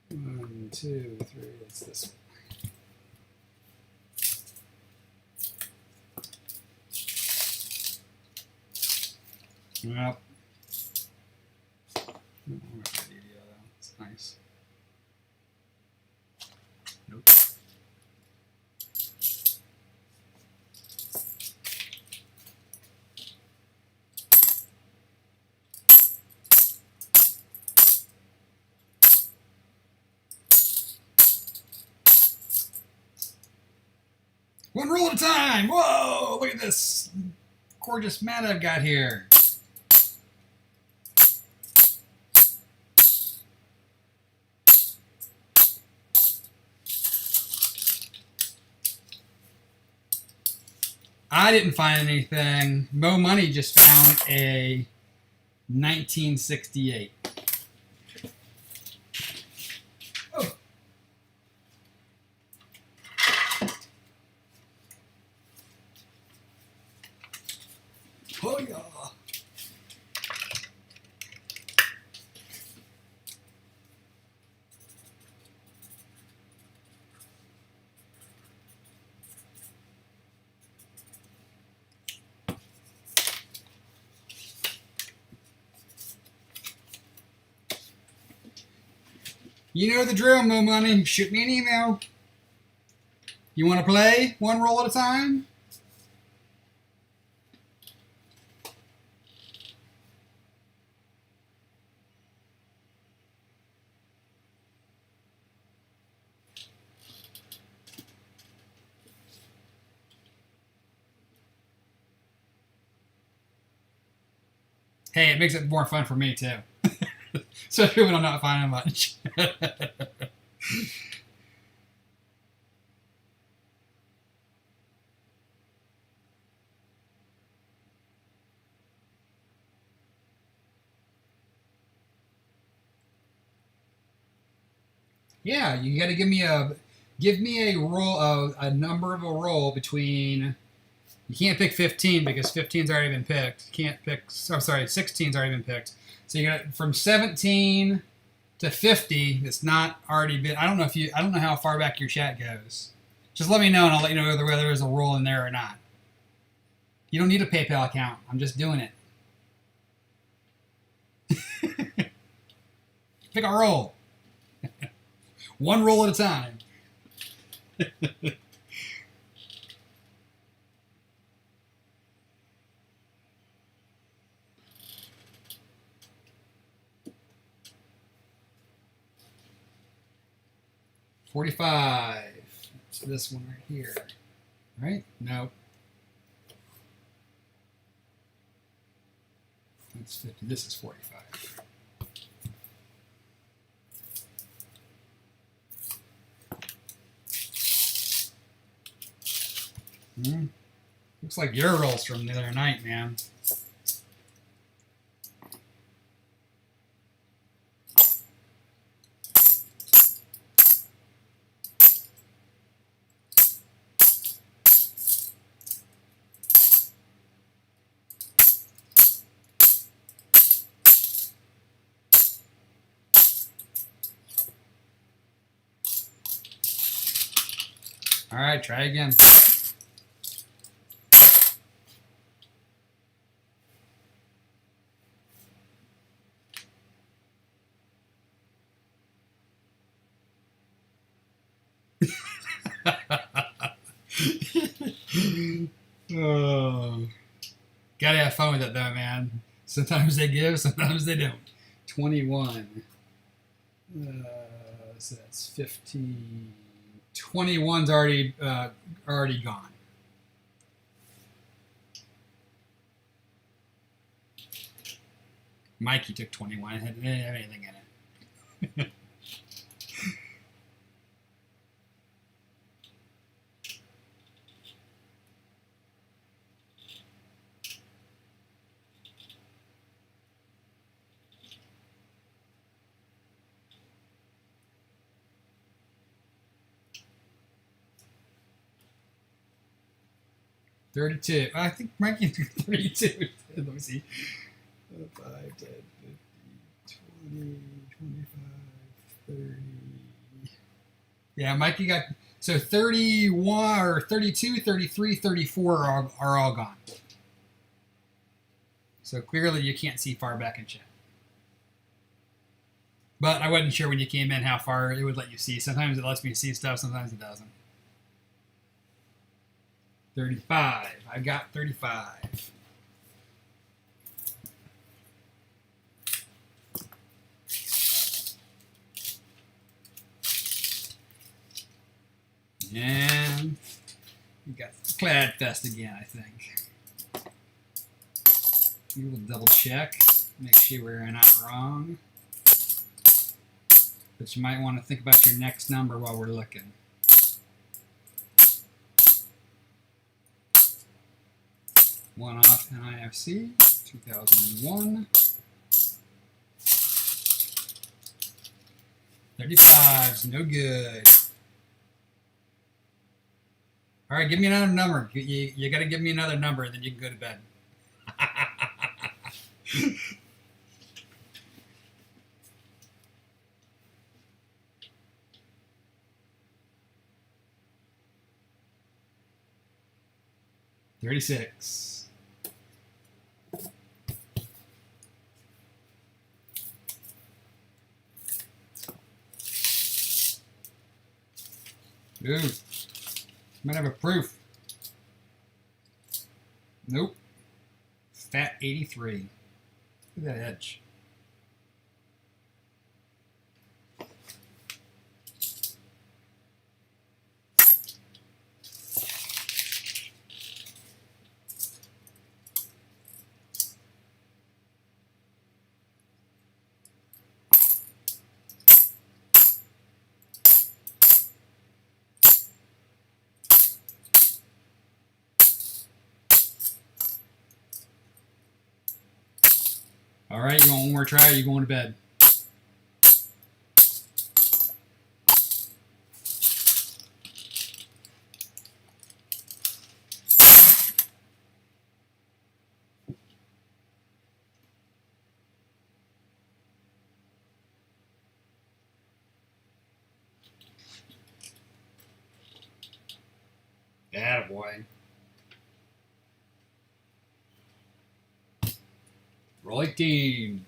1, 2, 3. It's this one. Well, it's nice. Nope. One roll at a time. Whoa! Look at this gorgeous mat I've got here. I didn't find anything. Mo Money just found a 1968. Oh. Oh yeah. You know the drill, Mo Money. Shoot me an email. You want to play one roll at a time? Hey, it makes it more fun for me too. Especially when I'm not finding much. Yeah, you got to give me a roll of a number of a roll between. You can't pick 15 because 15's already been picked. You can't pick. I'm sorry, 16's already been picked. So you got from 17 to 50. That's not already been. I don't know how far back your chat goes. Just let me know and I'll let you know whether there's a roll in there or not. You don't need a PayPal account. I'm just doing it. Pick a roll. One roll at a time. $45. It's this one right here. Right? No. That's 50. This is 45. Looks like your rolls from the other night, man. All right, try again. Oh, gotta have fun with it though, man. Sometimes they give, sometimes they don't. 21. So that's 15. 21's already gone. Mikey took 21. It didn't have anything in it. 32. I think Mikey did 32. Let me see. 5, 10, 15, 20, 25, 30. Yeah, Mikey got, so 31 or 32, 33, 34 are all gone. So clearly you can't see far back in chat. But I wasn't sure when you came in how far it would let you see. Sometimes it lets me see stuff, sometimes it doesn't. 35. I got 35. And we got Clad Fest again, I think. We will double check, make sure we're not wrong. But you might want to think about your next number while we're looking. One-off NIFC, 2001. 35's no good. All right, give me another number. You got to give me another number, and then you can go to bed. 36. Ooh. Might have a proof. Nope. Fat 83. Look at that edge. All right, you want one more try or you going to bed? Attaboy. Roll 18.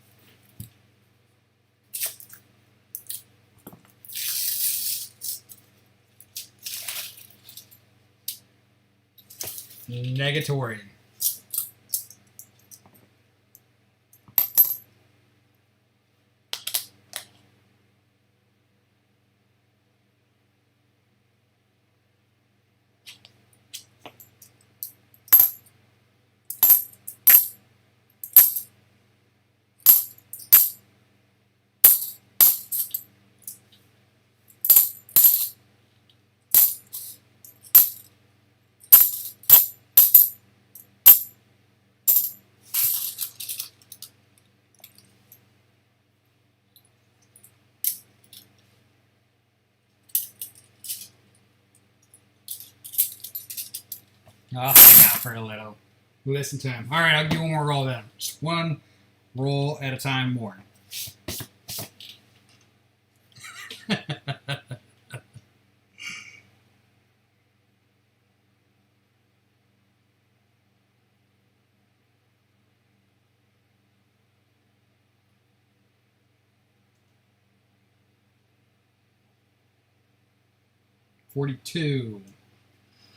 Negatory. I'll hang out for a little. Listen to him. All right, I'll give you one more roll then. Just one roll at a time more. $42.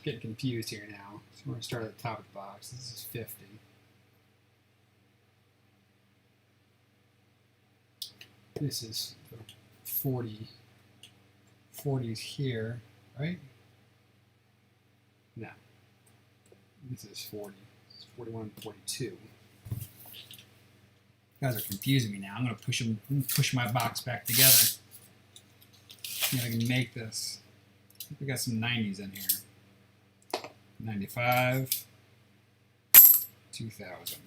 Getting confused here now. So we're going to start at the top of the box. This is 50. This is 40. 40's here, right? No. This is 40. This is 41 and 42. You guys are confusing me now. I'm going to push my box back together. See if I can make this. I think we got some 90s in here. 95, 2000.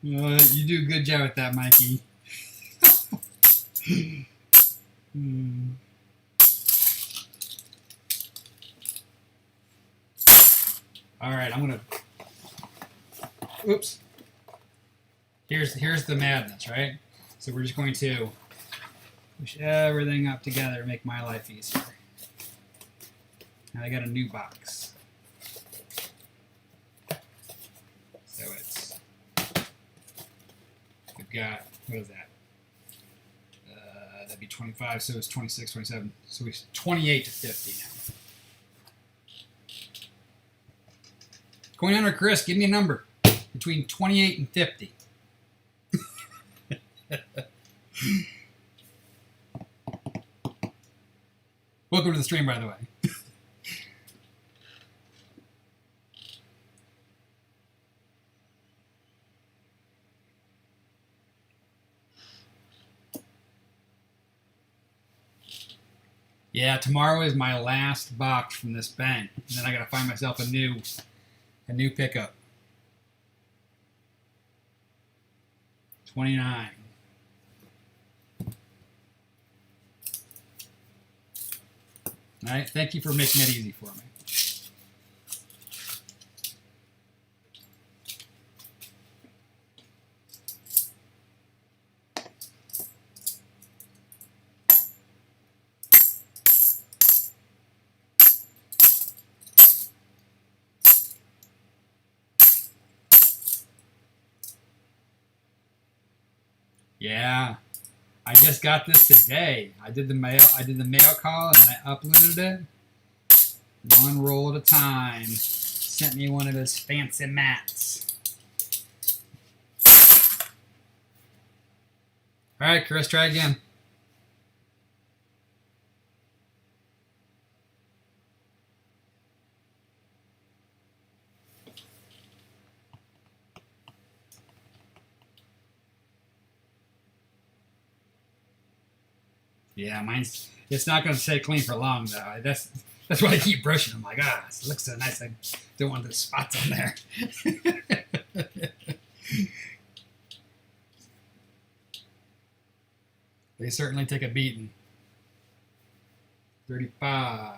You do a good job with that, Mikey. All right, I'm gonna. Oops. Here's the madness, right? So we're just going to push everything up together, make my life easier. Now I got a new box. So we've got, what is that? That'd be 25, so it's 26, 27. So it's 28 to 50 now. Going under Chris, give me a number between 28 and 50. Welcome to the stream, by the way. Yeah, tomorrow is my last box from this bank, and then I gotta find myself a new pickup. 29. All right, thank you for making it easy for me. Yeah, I just got this today. I did the mail call and then I uploaded it. One roll at a time. Sent me one of his fancy mats. All right, Chris, try again. Yeah, it's not going to stay clean for long, though. That's why I keep brushing. I'm like, it looks so nice. I don't want those spots on there. They certainly take a beating. 35.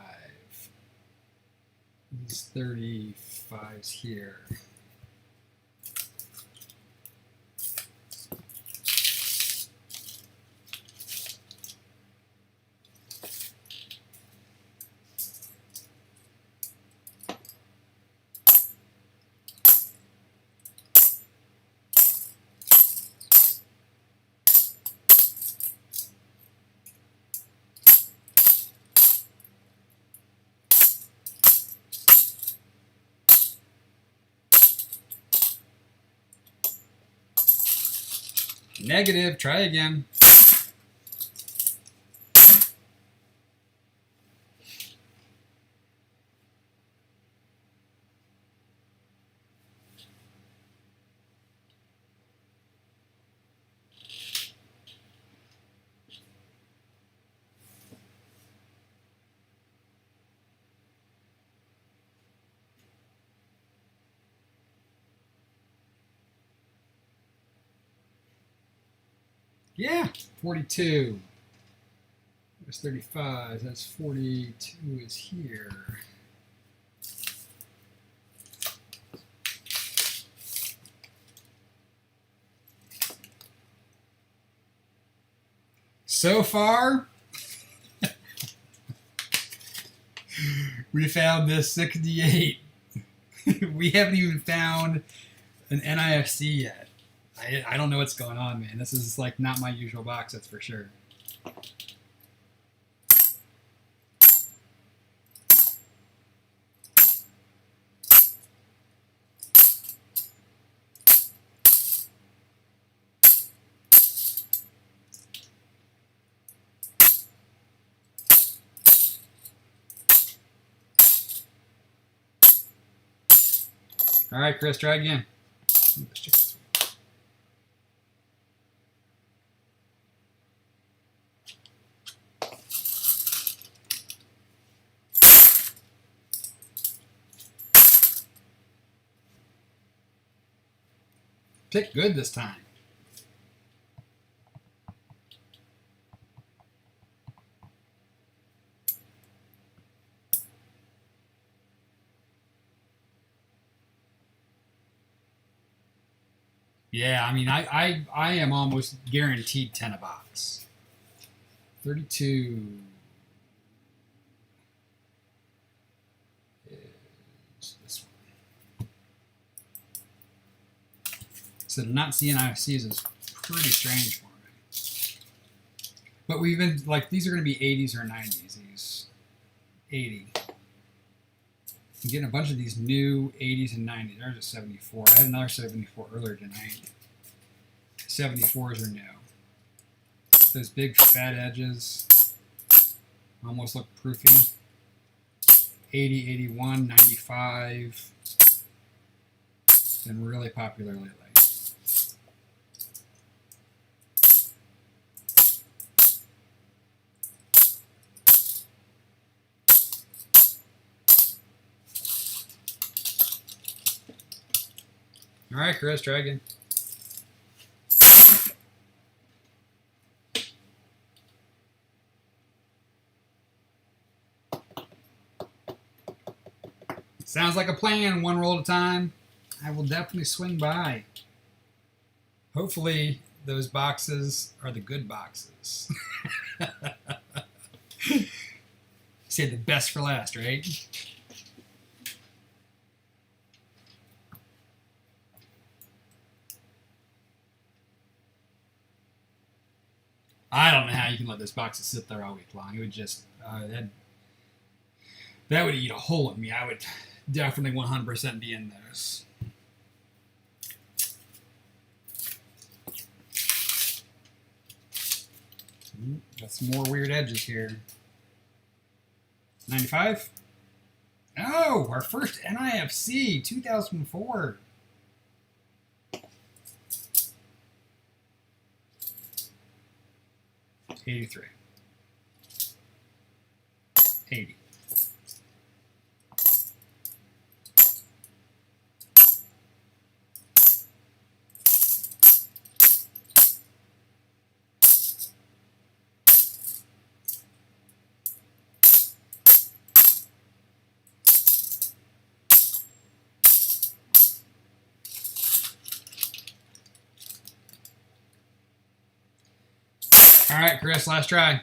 These 35s here. Negative. Try again. Yeah, 42. There's 35. That's 42 is here. So far, we found this 68. We haven't even found an NIFC yet. I don't know what's going on, man. This is like not my usual box, that's for sure. All right, Chris, try again. Pick good this time. Yeah, I mean, I am almost guaranteed 10 a box. 32 is this one. So to not see NIFCs is pretty strange for me. But we've been, like, these are going to be 80s or 90s. These 80. I'm getting a bunch of these new 80s and 90s. There's a 74. I had another 74 earlier tonight. 74s are new. Those big fat edges almost look proofy. 80, 81, 95. Been really popular lately. All right, Chris, try again. Sounds like a plan, one roll at a time. I will definitely swing by. Hopefully those boxes are the good boxes. Say the best for last, right? I don't know how you can let those boxes sit there all week long. It would just, that would eat a hole in me. I would definitely 100% be in those. Got some more weird edges here. 95? Oh, our first NIFC, 2004. 83. 80. All right, Chris, last try.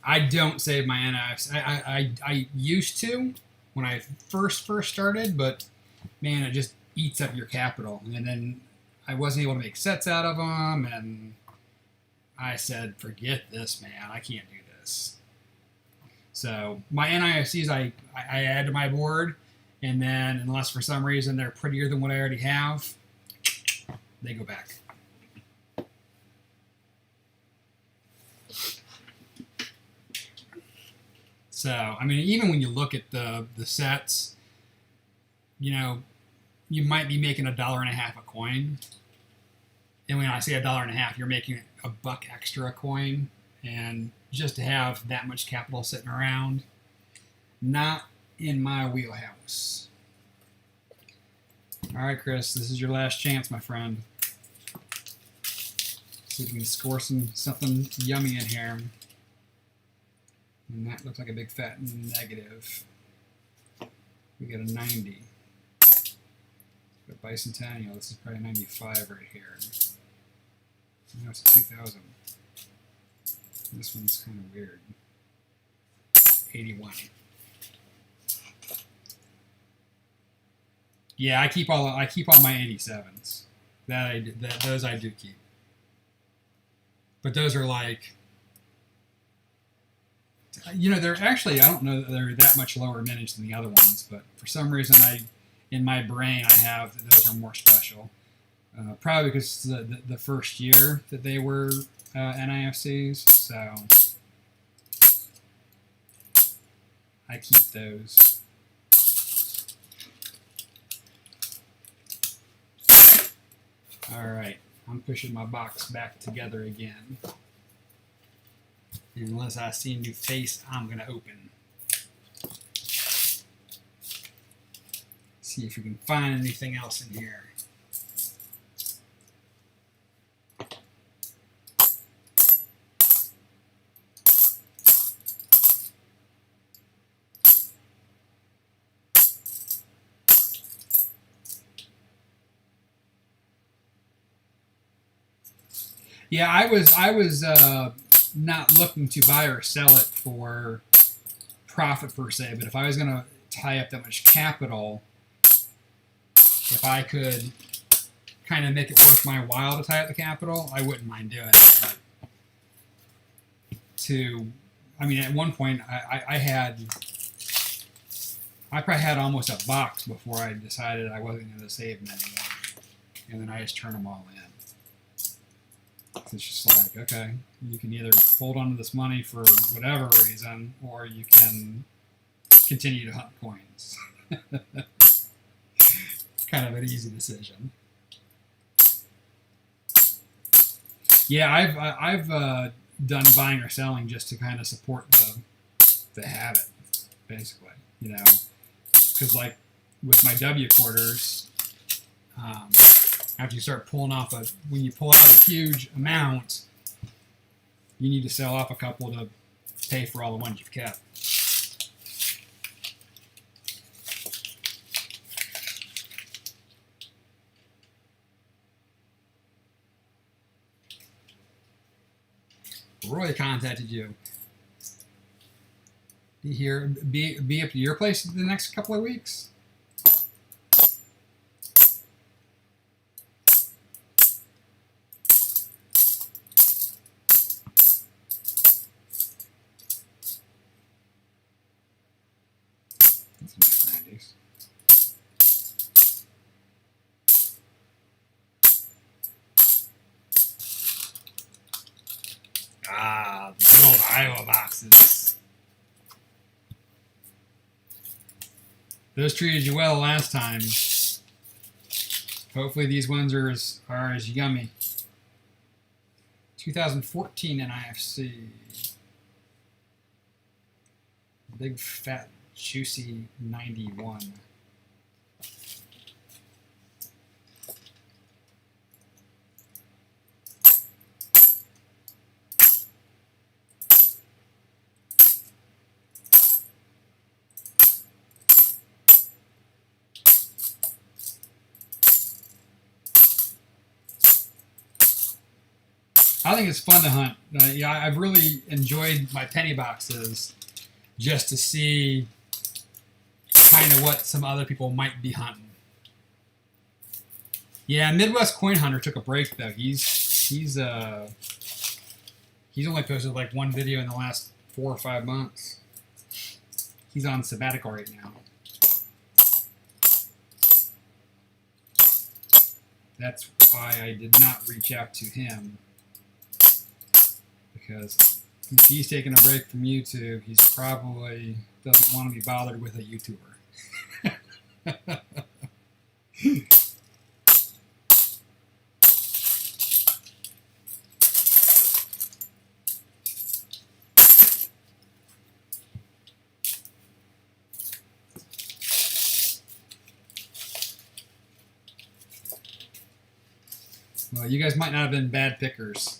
I don't save my NFs. I used to when I first started, but man, it just eats up your capital. And then I wasn't able to make sets out of them, and I said, forget this, man. I can't do this. So my NIFCs I add to my board, and then unless for some reason they're prettier than what I already have, they go back. So, I mean, even when you look at the sets, you know, you might be making $1.50 a coin. And when I say $1.50, you're making $1 extra a coin. And just to have that much capital sitting around, not in my wheelhouse. All right, Chris, this is your last chance, my friend. See if we can score something yummy in here. And that looks like a big fat negative. We get a 90. But Bicentennial, this is probably 95 right here. No, it's 2000. This one's kind of weird. 81. Yeah, I keep all my 87s. Those I do keep. But those are like, you know, they're actually, I don't know that they're that much lower mintage than the other ones, but for some reason in my brain I have that those are more special. Probably because the first year that they were NIFCs, so I keep those. All right, I'm pushing my box back together again. And unless I see a new face, I'm going to open. See if we can find anything else in here. Yeah, I was not looking to buy or sell it for profit per se, but if I was going to tie up that much capital, if I could kind of make it worth my while to tie up the capital, I wouldn't mind doing it. But I mean, at one point, I probably had almost a box before I decided I wasn't going to save them anymore, and then I just turn them all in. It's just like, okay, you can either hold on to this money for whatever reason, or you can continue to hunt coins. Kind of an easy decision. Yeah, I've done buying or selling just to kind of support the habit, basically. You know, because like with my W quarters, after you start pulling off when you pull out a huge amount, you need to sell off a couple to pay for all the ones you've kept. Roy contacted you. Be up to your place in the next couple of weeks? That's nice 90s. Ah, the good old Iowa boxes. Those treated you well last time. Hopefully these ones are as yummy. 2014 NIFC. Big fat juicy 91. I think it's fun to hunt. Yeah, I've really enjoyed my penny boxes just to see kind of what some other people might be hunting. Yeah, Midwest Coin Hunter took a break though. He's only posted like one video in the last 4 or 5 months. He's on sabbatical right now. That's why I did not reach out to him. Because if he's taking a break from YouTube, he's probably doesn't want to be bothered with a YouTuber. Well, you guys might not have been bad pickers.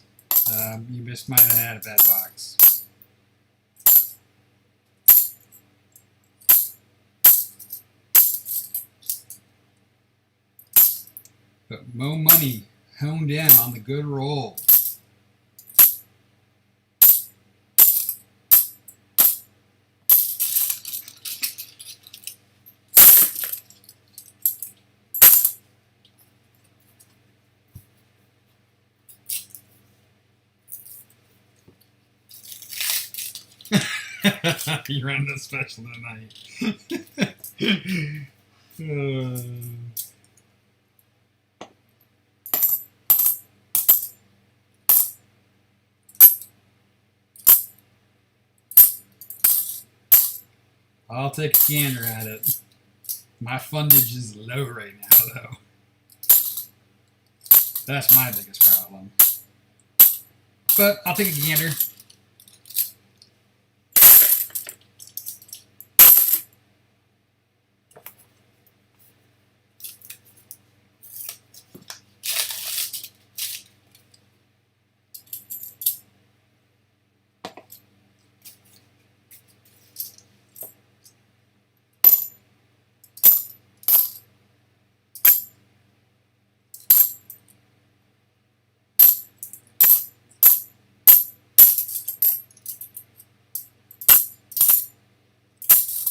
You just might have had a bad box. But Mo Money honed in on the good roll. You ran the special tonight. I'll take a gander at it. My fundage is low right now, though. That's my biggest problem. But I'll take a gander.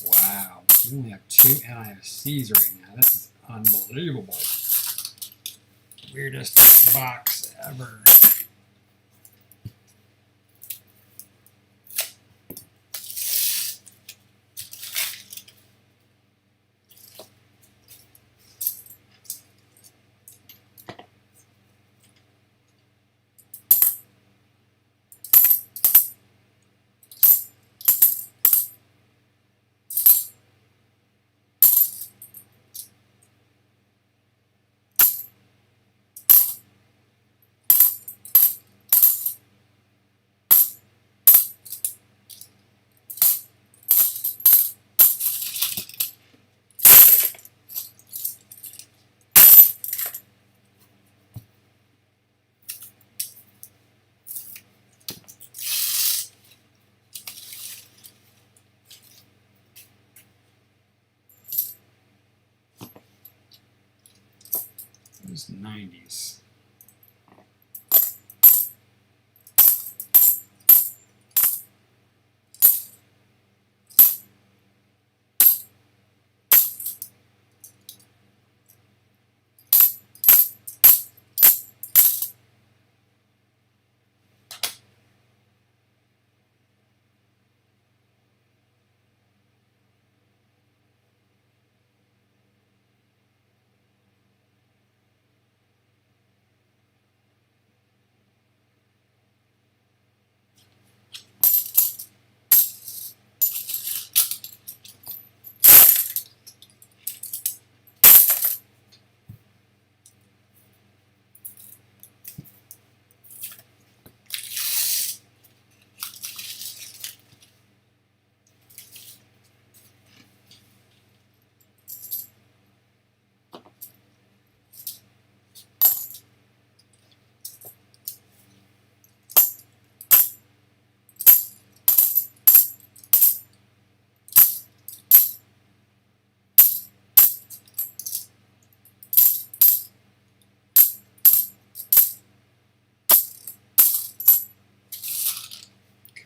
Wow, we only have 2 NIFCs right now. This is unbelievable. Weirdest box ever. Those 90s.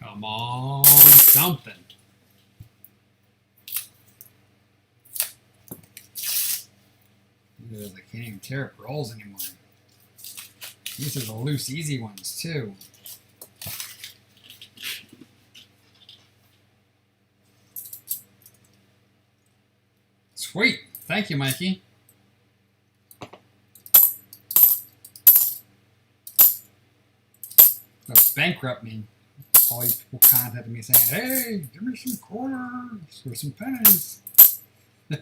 Come on, something. Ugh, I can't even tear up rolls anymore. These are the loose, easy ones, too. Sweet. Thank you, Mikey. That's bankrupt me. All these people contacted me saying, hey, give me some quarters or some pennies. Nah,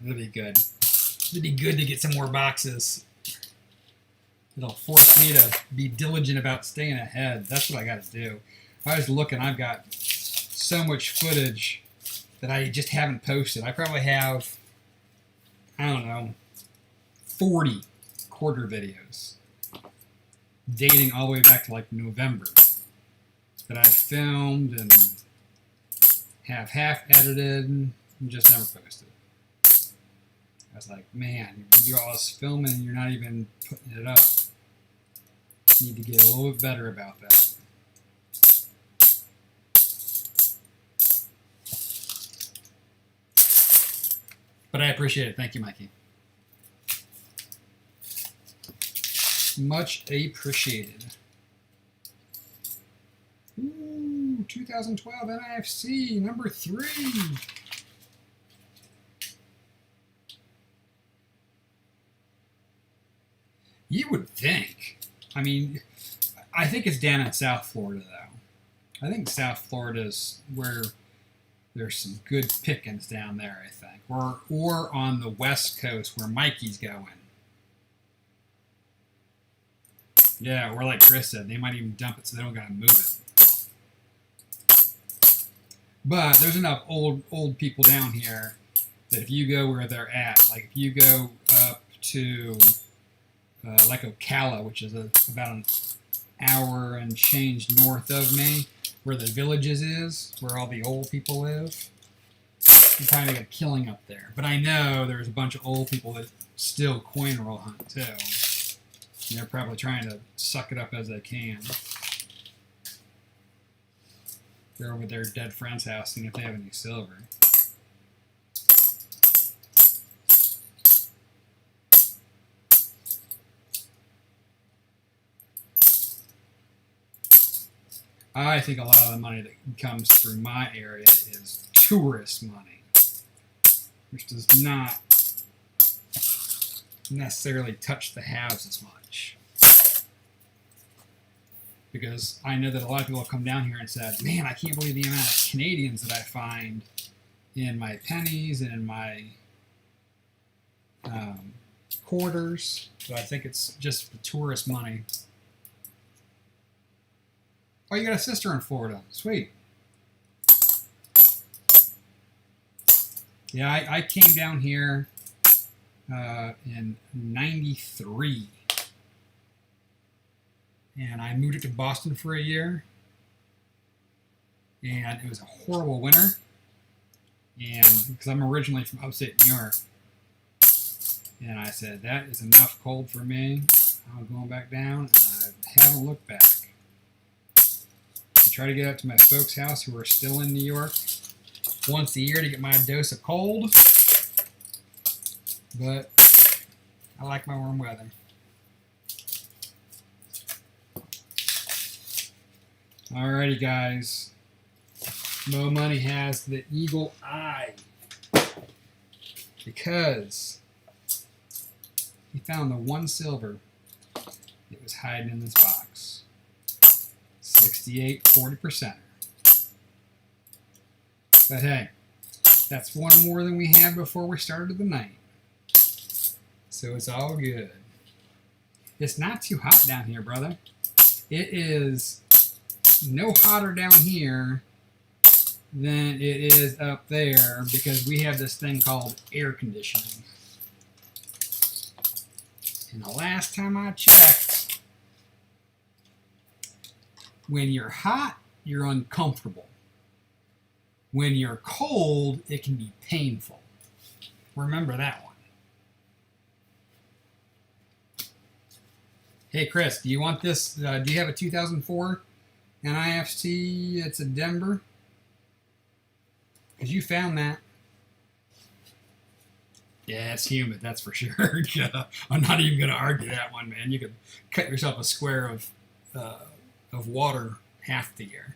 that'd be good. It'd be good to get some more boxes. It'll force me to be diligent about staying ahead. That's what I got to do. I was looking, I've got so much footage that I just haven't posted. I probably have, I don't know, 40 quarter videos dating all the way back to like November that I've filmed and have half edited and just never posted. I was like, man, you do all this filming and you're not even putting it up. You need to get a little bit better about that. But I appreciate it. Thank you, Mikey. Much appreciated. Ooh, 2012 NIFC, number 3. You would think. I mean, I think it's down in South Florida, though. I think South Florida is where there's some good pickings down there, I think. Or on the West Coast where Mikey's going. Yeah, or like Chris said, they might even dump it so they don't gotta move it. But there's enough old people down here that if you go where they're at, like if you go up to like Ocala, which is about an hour and change north of me, where the Villages is, where all the old people live, you kind of get a killing up there. But I know there's a bunch of old people that still coin roll hunt too. They're probably trying to suck it up as they can. They're over at their dead friend's house, seeing if they have any silver. I think a lot of the money that comes through my area is tourist money, which does not necessarily touch the haves as much. Because I know that a lot of people have come down here and said, man, I can't believe the amount of Canadians that I find in my pennies and in my quarters. But I think it's just the tourist money. Oh, you got a sister in Florida. Sweet. Yeah, I came down here in '93. And I moved it to Boston for a year. And it was a horrible winter. And because I'm originally from upstate New York. And I said, that is enough cold for me. I'm going back down, and I haven't looked back. I try to get up to my folks' house who are still in New York once a year to get my dose of cold. But I like my warm weather. Alrighty, guys. Mo Money has the eagle eye because he found the one silver that was hiding in this box. 68 40%. But hey, that's one more than we had before we started the night. So it's all good. It's not too hot down here, brother. It is no hotter down here than it is up there because we have this thing called air conditioning. And the last time I checked, when you're hot, you're uncomfortable. When you're cold, it can be painful. Remember that one. Hey, Chris, do you want this? Do you have a 2004 NIFC? It's a Denver. Because you found that. Yeah, it's humid, that's for sure. I'm not even going to argue that one, man. You could cut yourself a square of water half the year.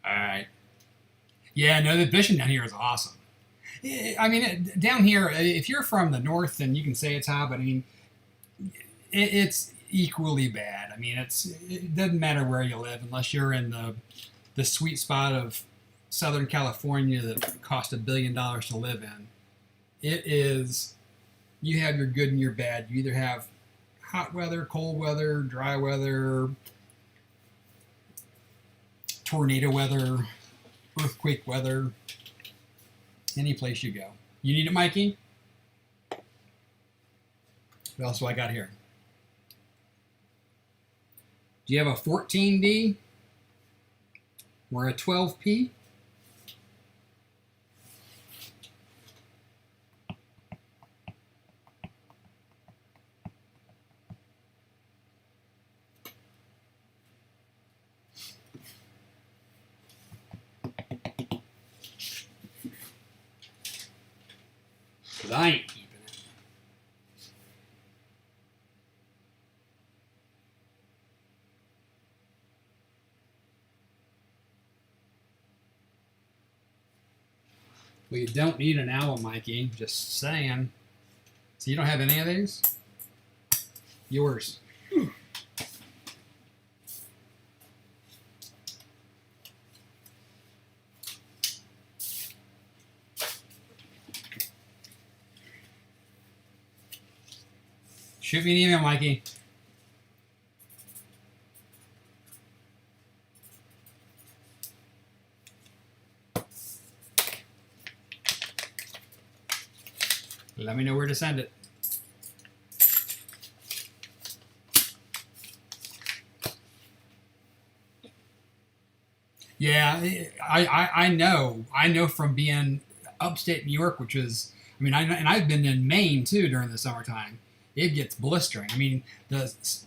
All right. Yeah, no, the fishing down here is awesome. I mean, down here, if you're from the north, then you can say it's hot, but I mean, it's equally bad. I mean, it doesn't matter where you live unless you're in the sweet spot of Southern California that cost $1 billion to live in. It is, you have your good and your bad. You either have hot weather, cold weather, dry weather, tornado weather, earthquake weather, any place you go. You need it, Mikey? What else do I got here? Do you have a 14D or a 12P? Because I ain't keeping it. Well, you don't need an owl, Mikey. Just saying. So you don't have any of these? Yours. Shoot me an email, Mikey. Let me know where to send it. Yeah, I know from being upstate New York, which is, I mean, and I've been in Maine too during the summertime. It gets blistering. I mean,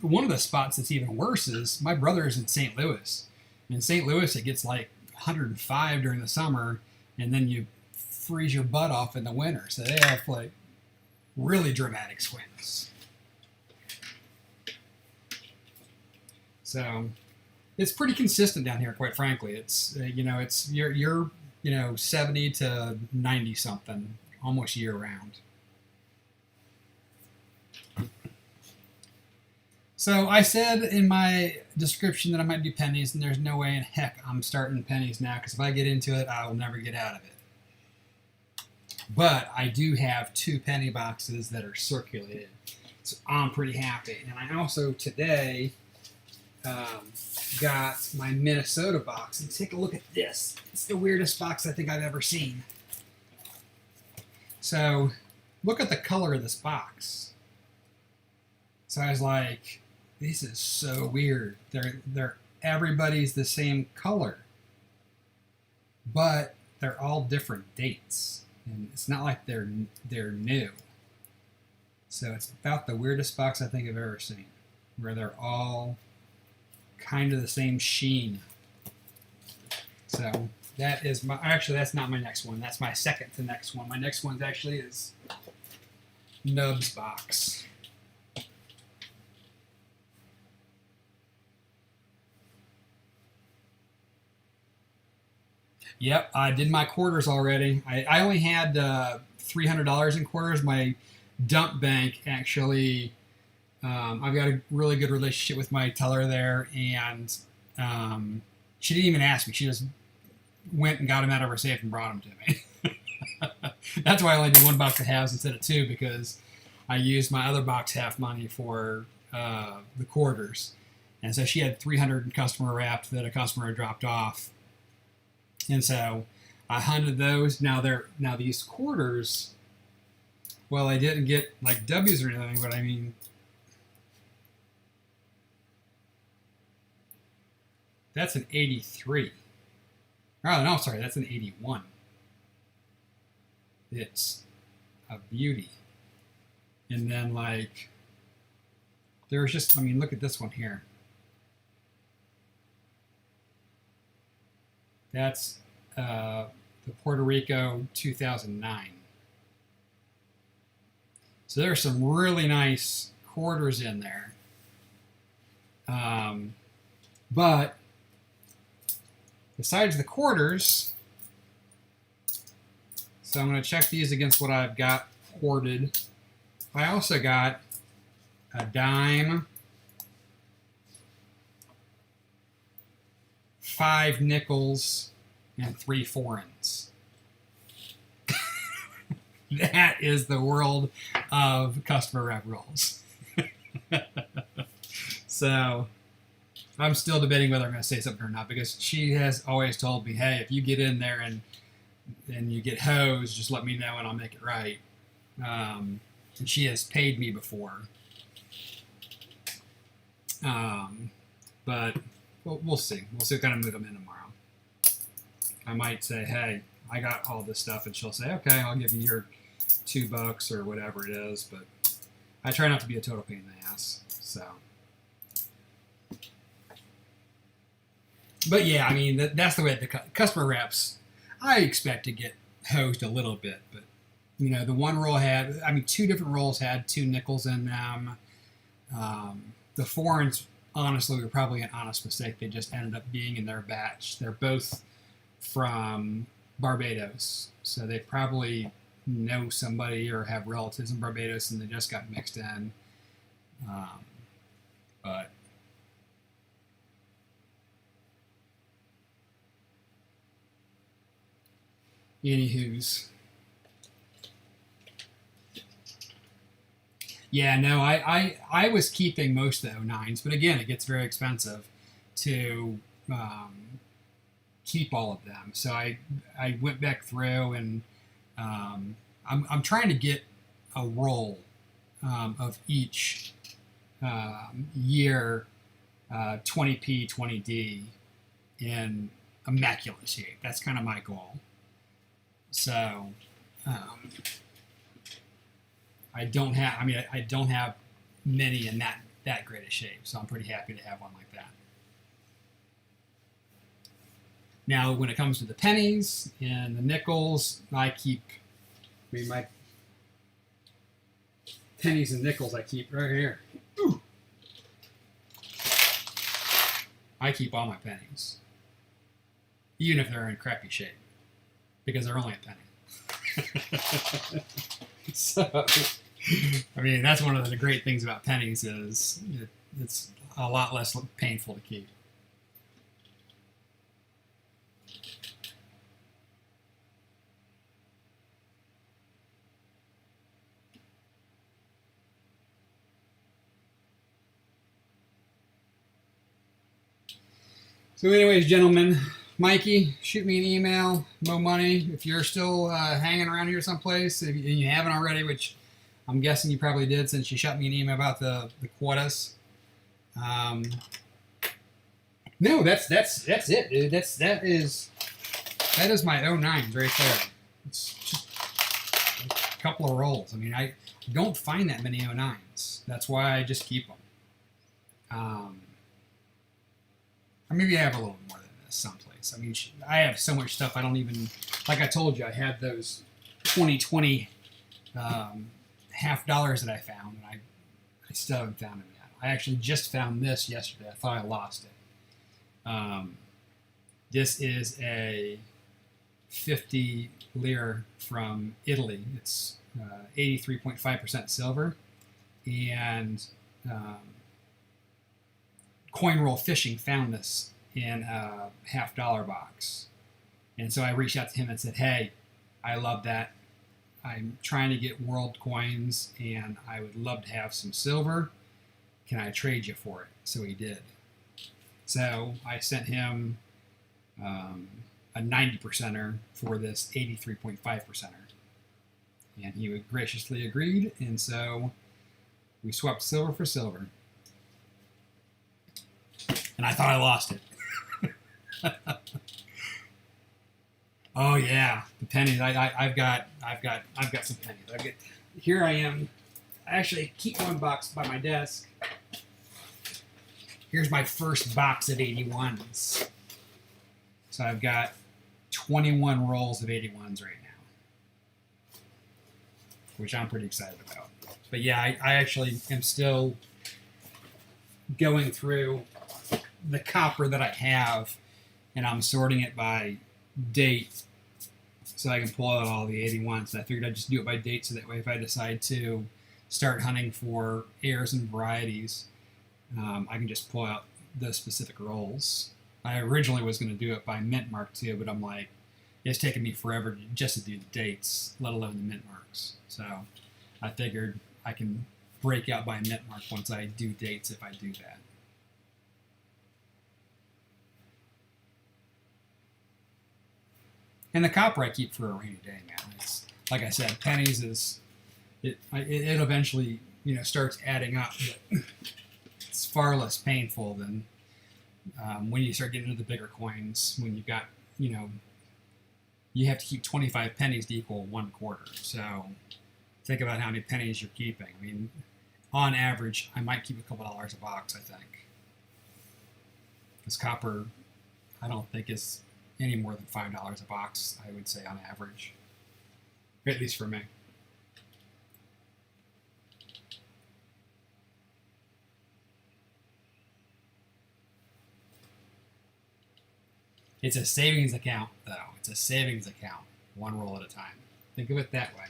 one of the spots that's even worse is my brother is in St. Louis. In St. Louis, it gets like 105 during the summer, and then you freeze your butt off in the winter. So they have like really dramatic swings. So it's pretty consistent down here, quite frankly. It's it's you're 70 to 90 something almost year round. So I said in my description that I might do pennies, and there's no way in heck I'm starting pennies now, because if I get into it, I will never get out of it. But I do have 2 penny boxes that are circulated, so I'm pretty happy. And I also today got my Minnesota box, and take a look at this. It's the weirdest box I think I've ever seen. So look at the color of this box. So I was like, this is so weird. They're everybody's the same color, but they're all different dates, and it's not like they're new. So it's about the weirdest box I think I've ever seen, where they're all kind of the same sheen. So that is my, actually that's not my next one. That's my second to next one. My next one actually is Nub's box. Yep, I did my quarters already. I only had $300 in quarters. My dump bank actually, I've got a really good relationship with my teller there, and she didn't even ask me. She just went and got them out of her safe and brought them to me. That's why I only did 1 box of halves instead of 2, because I used my other box half money for the quarters. And so she had 300 customer wrapped that a customer had dropped off. And so I hunted those. Now these quarters, well, I didn't get like W's or anything, but I mean, that's an 83. Oh, no, sorry, that's an 81. It's a beauty. And then like, there's just, I mean, look at this one here. That's the Puerto Rico 2009. So there's some really nice quarters in there. But besides the quarters, so I'm going to check these against what I've got hoarded. I also got a dime, 5 nickels, and 3 foreigns. That is the world of customer rep rolls. So I'm still debating whether I'm going to say something or not, because she has always told me, hey, if you get in there and you get hosed, just let me know and I'll make it right. And she has paid me before. But we'll see. We'll see what kind of mood I'm in tomorrow. I might say, hey, I got all this stuff, and she'll say, okay, I'll give you your $2 or whatever it is. But I try not to be a total pain in the ass. So, but yeah, I mean, that's the way the customer reps, I expect to get hosed a little bit. But, you know, the one roll had, I mean, 2 different rolls had 2 nickels in them. The foreigns, honestly, were probably an honest mistake. They just ended up being in their batch. They're both from Barbados, so they probably know somebody or have relatives in Barbados, and they just got mixed in. But anywho's, Yeah, no, I was keeping most of the '09s, but again, it gets very expensive to keep all of them. So I went back through and I'm trying to get a roll of each year 20p 20d in immaculate shape. That's kind of my goal. So I don't have. I mean, I don't have many in that great a shape. So I'm pretty happy to have one like that. Now, when it comes to the pennies and the nickels, I keep. I mean, my pennies and nickels I keep right here. Ooh. I keep all my pennies, even if they're in crappy shape, because they're only a penny. So, I mean, that's one of the great things about pennies is it's a lot less painful to keep. So anyways, gentlemen, Mikey, shoot me an email, Mo Money, if you're still hanging around here someplace, if you haven't already, which I'm guessing you probably did since you shot me an email about the quotas. No, that's it, dude. That is my '09s right there. It's just a couple of rolls. I mean, I don't find that many '09s. That's why I just keep them. Or maybe I have a little more than this someplace. I mean, I have so much stuff I don't even, like I told you, I had those 2020 $50 that I found, and I still haven't found them yet. I actually just found this yesterday. I thought I lost it. This is a 50 lire from Italy. It's 83.5% silver, and Coin Roll Fishing found this in a $50 box. And so I reached out to him and said, hey, I love that. I'm trying to get world coins and I would love to have some silver. Can I trade you for it? So he did. So I sent him a 90%er for this 83.5%er. And he would graciously agreed. And so we swapped silver for silver. And I thought I lost it. Oh yeah, the pennies. I've got some pennies. Here I am. I actually keep one box by my desk. Here's my first box of 81s. So I've got 21 rolls of 81s right now, which I'm pretty excited about. But yeah, I actually am still going through the copper that I have, and I'm sorting it by date so I can pull out all the 81s. I figured I'd just do it by date so that way if I decide to start hunting for airs and varieties, I can just pull out the specific rolls. I originally was going to do it by mint mark too, but I'm like, it's taken me forever just to do the dates, let alone the mint marks. So I figured I can break out by mint mark once I do dates if I do that. And the copper I keep for a rainy day, man. It's, like I said, pennies is it eventually starts adding up, but it's far less painful than when you start getting into the bigger coins. When you've got you have to keep 25 pennies to equal 1 quarter. So think about how many pennies you're keeping. I mean, on average, I might keep a couple dollars a box. I think because copper, I don't think is any more than $5 a box, I would say, on average. At least for me. It's a savings account, though. It's a savings account, one roll at a time. Think of it that way.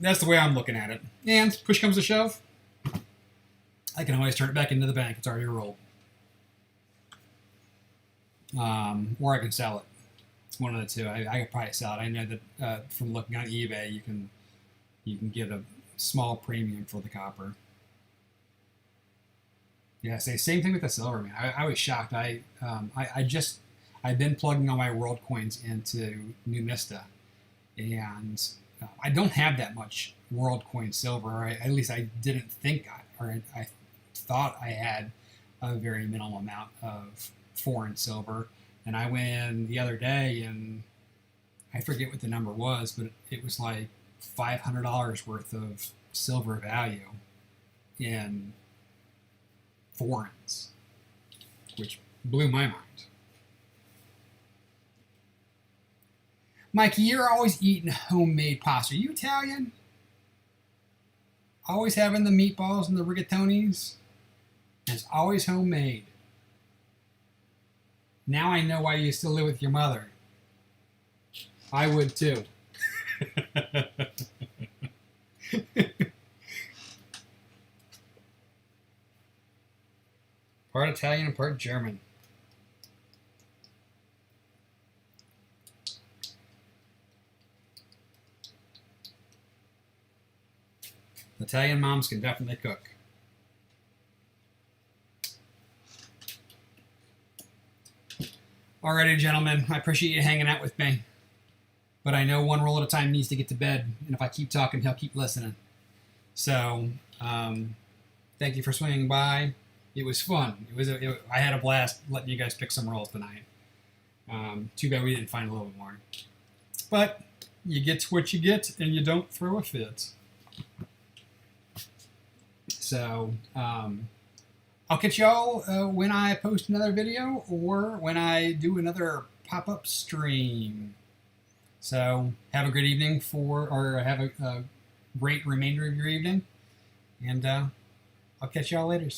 That's the way I'm looking at it. And push comes to shove, I can always turn it back into the bank. It's already rolled. Or I can sell it. It's one of the two. I could probably sell it. I know that from looking on eBay, you can you can get a small premium for the copper. Yeah, same thing with the silver, man. I was shocked. I've been plugging all my world coins into Numista, and I don't have that much world coin silver. Or at least I didn't think, I thought I had a very minimal amount of foreign silver. And I went in the other day, and I forget what the number was, but it was like $500 worth of silver value in foreigns, which blew my mind. Mikey, you're always eating homemade pasta. Are you Italian? Always having the meatballs and the rigatonis? And it's always homemade. Now I know why you still live with your mother. I would too. Part Italian and part German. Italian moms can definitely cook. Alrighty, gentlemen, I appreciate you hanging out with me. But I know one roll at a time needs to get to bed, and if I keep talking, he'll keep listening. So, thank you for swinging by. It was fun. I had a blast letting you guys pick some rolls tonight. Too bad we didn't find a little bit more. But you get what you get, and you don't throw a fit. So, I'll catch y'all when I post another video or when I do another pop-up stream. So, have a great evening or have a great remainder of your evening. And I'll catch y'all later.